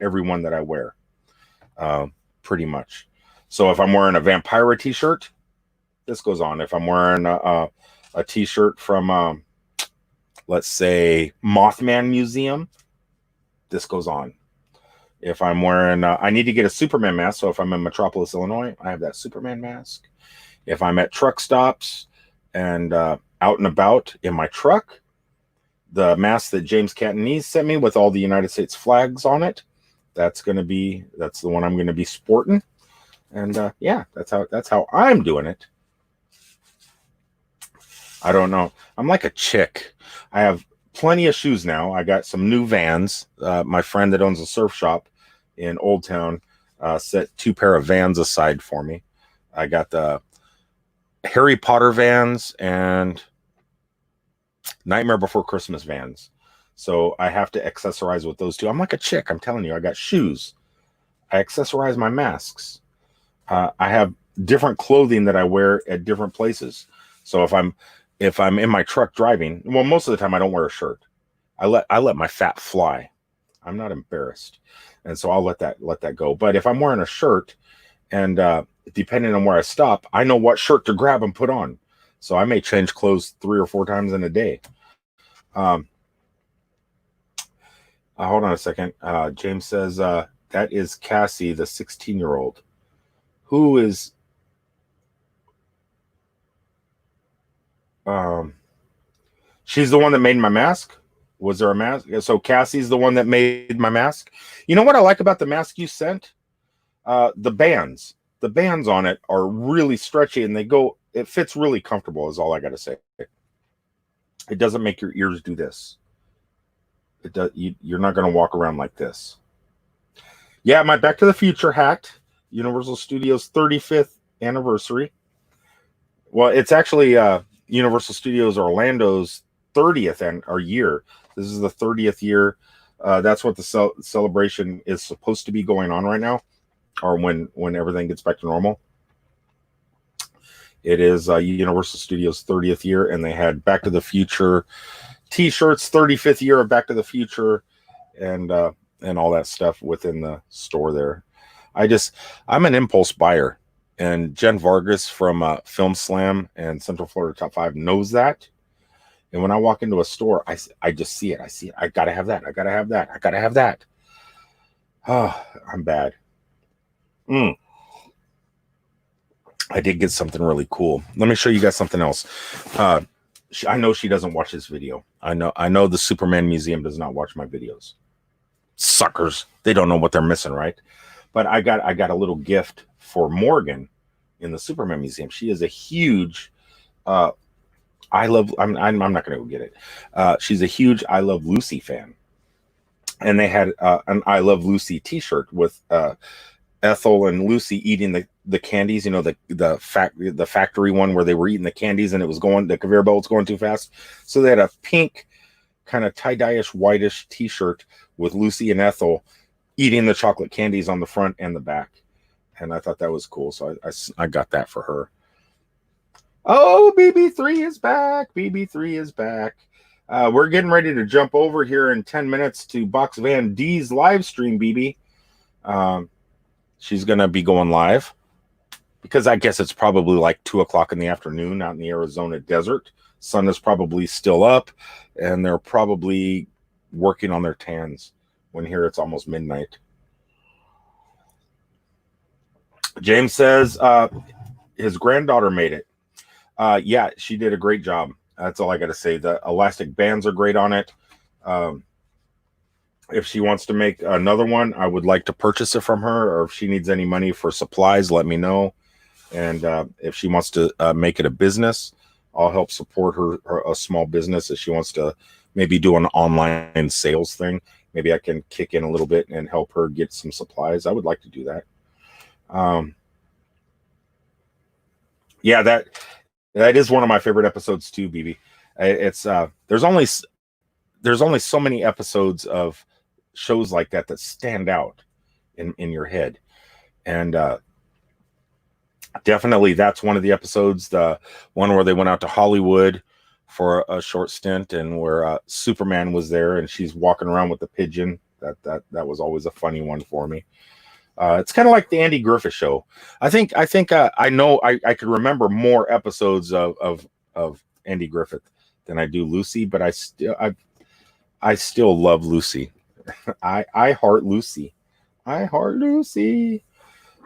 everyone that I wear, pretty much. So if I'm wearing a Vampira t-shirt, this goes on. If I'm wearing a t-shirt from, let's say, Mothman Museum, this goes on. If I'm wearing, I need to get a Superman mask. So if I'm in Metropolis, Illinois, I have that Superman mask. If I'm at truck stops and out and about in my truck, the mask that James Cantonese sent me with all the United States flags on it, that's the one I'm going to be sporting. And yeah, that's how I'm doing it. I don't know. I'm like a chick. I have plenty of shoes now. I got some new Vans. My friend that owns a surf shop in Old Town set 2 pair of Vans aside for me. I got the Harry Potter Vans and Nightmare Before Christmas Vans. So I have to accessorize with those 2. I'm like a chick. I'm telling you, I got shoes. I accessorize my masks. I have different clothing that I wear at different places. So if I'm in my truck driving, well, most of the time I don't wear a shirt. I let my fat fly. I'm not embarrassed, and so I'll let that go. But if I'm wearing a shirt, and depending on where I stop, I know what shirt to grab and put on. So I may change clothes 3 or 4 times in a day. Hold on a second. James says that is Cassie, the 16-year-old, who is. She's the one that made my mask. Was there a mask? So Cassie's the one that made my mask. You know what I like about the mask you sent? The bands on it are really stretchy and it fits really comfortable is all I got to say. It doesn't make your ears do this. It does. You're not going to walk around like this. Yeah, my Back to the Future hat, Universal Studios 35th anniversary. Well, it's actually Universal Studios Orlando's 30th year. This is the 30th year. That's what the celebration is supposed to be going on right now, or when everything gets back to normal. It is Universal Studios 30th year, and they had Back to the Future T-shirts, 35th year of Back to the Future, and all that stuff within the store there. I'm an impulse buyer, and Jen Vargas from Film Slam and Central Florida Top 5 knows that. And when I walk into a store, I just see it. I see it. I gotta have that. I gotta have that. I gotta have that. Oh, I'm bad. I did get something really cool. Let me show you guys something else. I know she doesn't watch this video. I know the Superman Museum does not watch my videos. Suckers. They don't know what they're missing, right? But I got a little gift for Morgan in the Superman Museum. She is a huge I'm not going to go get it. She's a huge I Love Lucy fan. And they had an I Love Lucy t-shirt with Ethel and Lucy eating the candies, the factory one where they were eating the candies and the conveyor belt was going too fast. So they had a pink kind of tie-dye-ish whitish t-shirt with Lucy and Ethel eating the chocolate candies on the front and the back. And I thought that was cool. So I got that for her. Oh, BB3 is back. BB3 is back. We're getting ready to jump over here in 10 minutes to Box Van D's live stream, BB. She's going to be going live because I guess it's probably like 2 o'clock in the afternoon out in the Arizona desert. Sun is probably still up and they're probably working on their tans when here it's almost midnight. James says his granddaughter made it. Yeah, she did a great job. That's all I got to say. The elastic bands are great on it. If she wants to make another one, I would like to purchase it from her, or if she needs any money for supplies, let me know. And if she wants to make it a business, I'll help support her a small business. If she wants to maybe do an online sales thing, maybe I can kick in a little bit and help her get some supplies. I would like to do that. Yeah, that is one of my favorite episodes too, BB. It's there's only so many episodes of shows like that stand out in your head, and definitely that's one of the episodes. The one where they went out to Hollywood for a short stint, and where Superman was there, and she's walking around with the pigeon. That was always a funny one for me. It's kind of like the Andy Griffith Show. I think I know I could remember more episodes of Andy Griffith than I do Lucy, but I still love Lucy. I heart Lucy. I heart Lucy.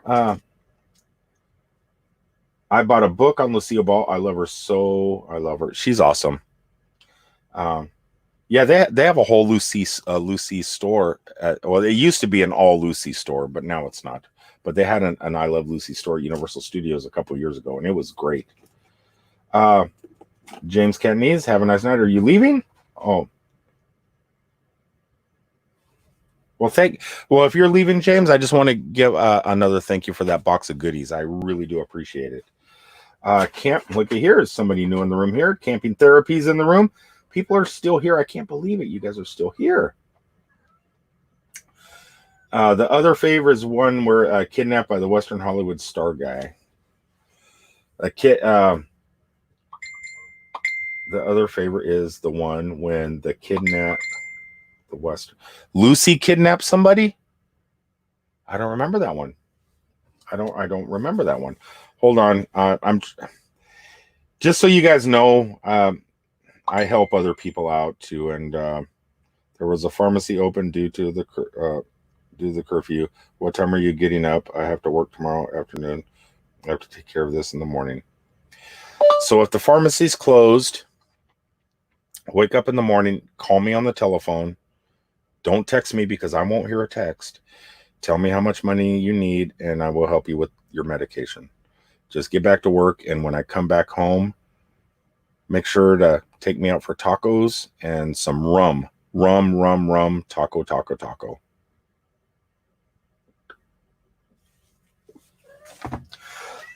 I bought a book on Lucille Ball. I love her so. I love her. She's awesome. Yeah, they have a whole Lucy store. Well, it used to be an all Lucy store, but now it's not. But they had an I Love Lucy store at Universal Studios a couple of years ago, and it was great. James Cantonese, have a nice night. Are you leaving? Oh. Well, if you're leaving, James, I just want to give another thank you for that box of goodies. I really do appreciate it. Look at here. Is somebody new in the room here? Camping Therapy's in the room. People are still here. I can't believe it. You guys are still here. The other favor is one where kidnapped by the Western Hollywood star guy. The other favor is the one when Lucy kidnapped somebody. I don't remember that one. I don't remember that one. Hold on. I'm just so you guys know. I help other people out too, and there was a pharmacy open due to the curfew. What time are you getting up? I have to work tomorrow afternoon. I have to take care of this in the morning. So if the pharmacy's closed, wake up in the morning, call me on the telephone. Don't text me because I won't hear a text. Tell me how much money you need, and I will help you with your medication. Just get back to work, and when I come back home, make sure to take me out for tacos and some rum. Rum, taco.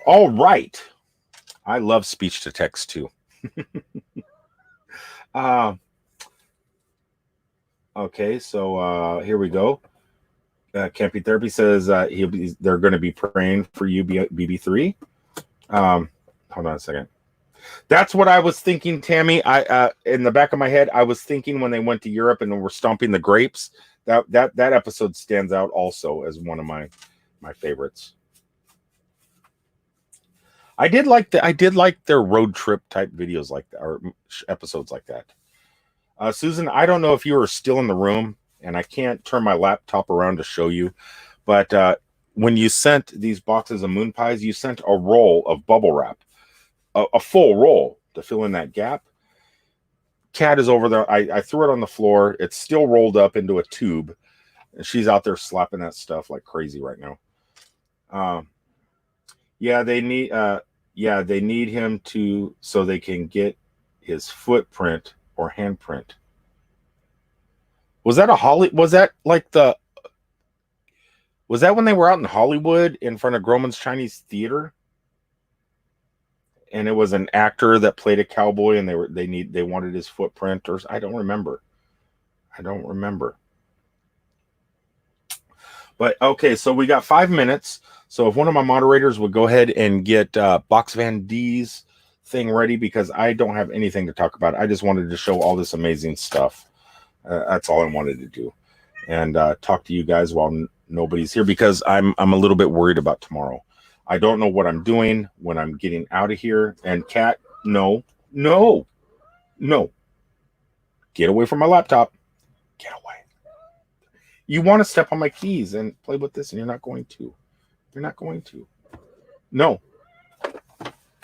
All right. I love speech to text too. Okay, so here we go. Camping Therapy says they're going to be praying for you, BB3. Hold on a second. That's what I was thinking, Tammy. I in the back of my head, I was thinking when they went to Europe and were stomping the grapes. That episode stands out also as one of my favorites. I did like their road trip type videos like that, or episodes like that. Susan, I don't know if you are still in the room, and I can't turn my laptop around to show you, but when you sent these boxes of moon pies, you sent a roll of bubble wrap. A full roll to fill in that gap. Cat is over there. I threw it on the floor. It's still rolled up into a tube. And she's out there slapping that stuff like crazy right now. Yeah, they need him to so they can get his footprint or handprint. Was that a Holly? Was that like the? Was that when they were out in Hollywood in front of Grauman's Chinese Theater? And it was an actor that played a cowboy, and they wanted his footprint, or I don't remember. I don't remember. But okay, so we got 5 minutes. So if one of my moderators would go ahead and get Box Van D's thing ready, because I don't have anything to talk about. I just wanted to show all this amazing stuff. That's all I wanted to do, and talk to you guys while nobody's here, because I'm a little bit worried about tomorrow. I don't know what I'm doing when I'm getting out of here. And Kat, no, get away from my laptop. Get away. You want to step on my keys and play with this, and you're not going to. You're not going to. No.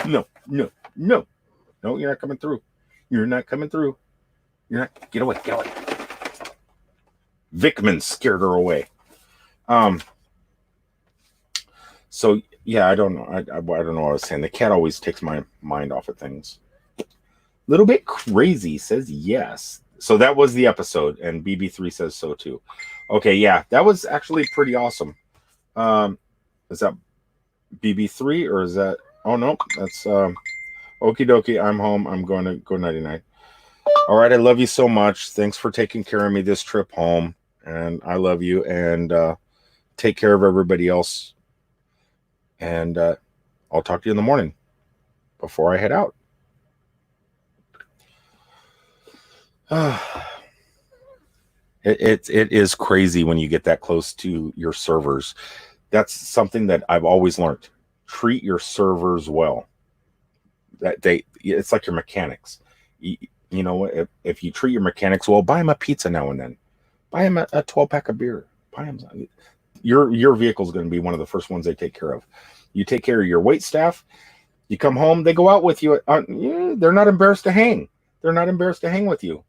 No, you're not coming through. You're not coming through. You're not. Get away. Vickman scared her away. So yeah, I don't know. I don't know what I was saying. The cat always takes my mind off of things. Little bit crazy says yes. So that was the episode, and BB3 says so too. Okay, yeah, that was actually pretty awesome. Is that BB3 or is that? Oh no, that's okie dokie. I'm home. I'm going to go 99. All right, I love you so much. Thanks for taking care of me this trip home, and I love you. And take care of everybody else. And I'll talk to you in the morning before I head out. It is crazy when you get that close to your servers. That's something that I've always learned. Treat your servers well. It's like your mechanics. You know, if you treat your mechanics well, buy them a pizza now and then. Buy them a 12-pack of beer. Buy them. Your vehicle is going to be one of the first ones they take care of. You take care of your wait staff. You come home, they go out with you. They're not embarrassed to hang. They're not embarrassed to hang with you.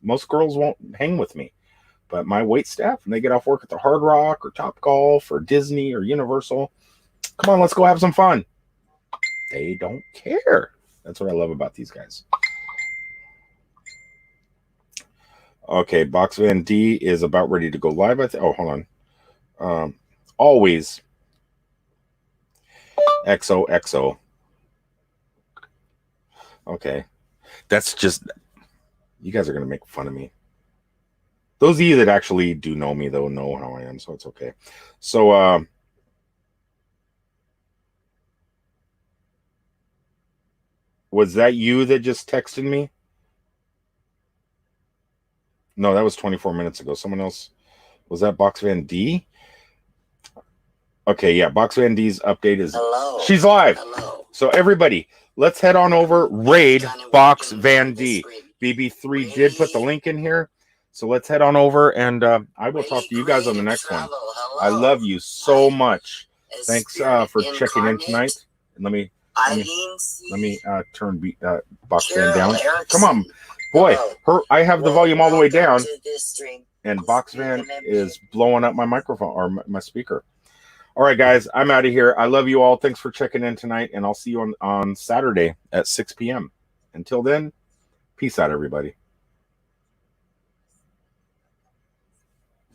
Most girls won't hang with me. But my wait staff, when they get off work at the Hard Rock or Top Golf or Disney or Universal, come on, let's go have some fun. They don't care. That's what I love about these guys. Okay, Box Van D is about ready to go live. Oh, hold on. Always XOXO. Okay. That's just, you guys are going to make fun of me. Those of you that actually do know me, though, know how I am, so it's okay. So, was that you that just texted me? No, that was 24 minutes ago. Someone else. Was that Box Van D? Okay, yeah, Box Van D's update is... Hello. She's live. Hello. So, everybody, let's head on over. Raid Box Van D. BB3 did put the link in here. So let's head on over, and I will talk to you guys on the next one. I love you so much. Thanks for checking in tonight. And let me turn Box Van down. Come on, boy. I have the volume all the way down, and Box Van is blowing up my microphone or my speaker. All right, guys, I'm out of here. I love you all. Thanks for checking in tonight, and I'll see you on Saturday at 6 p.m. Until then, peace out, everybody.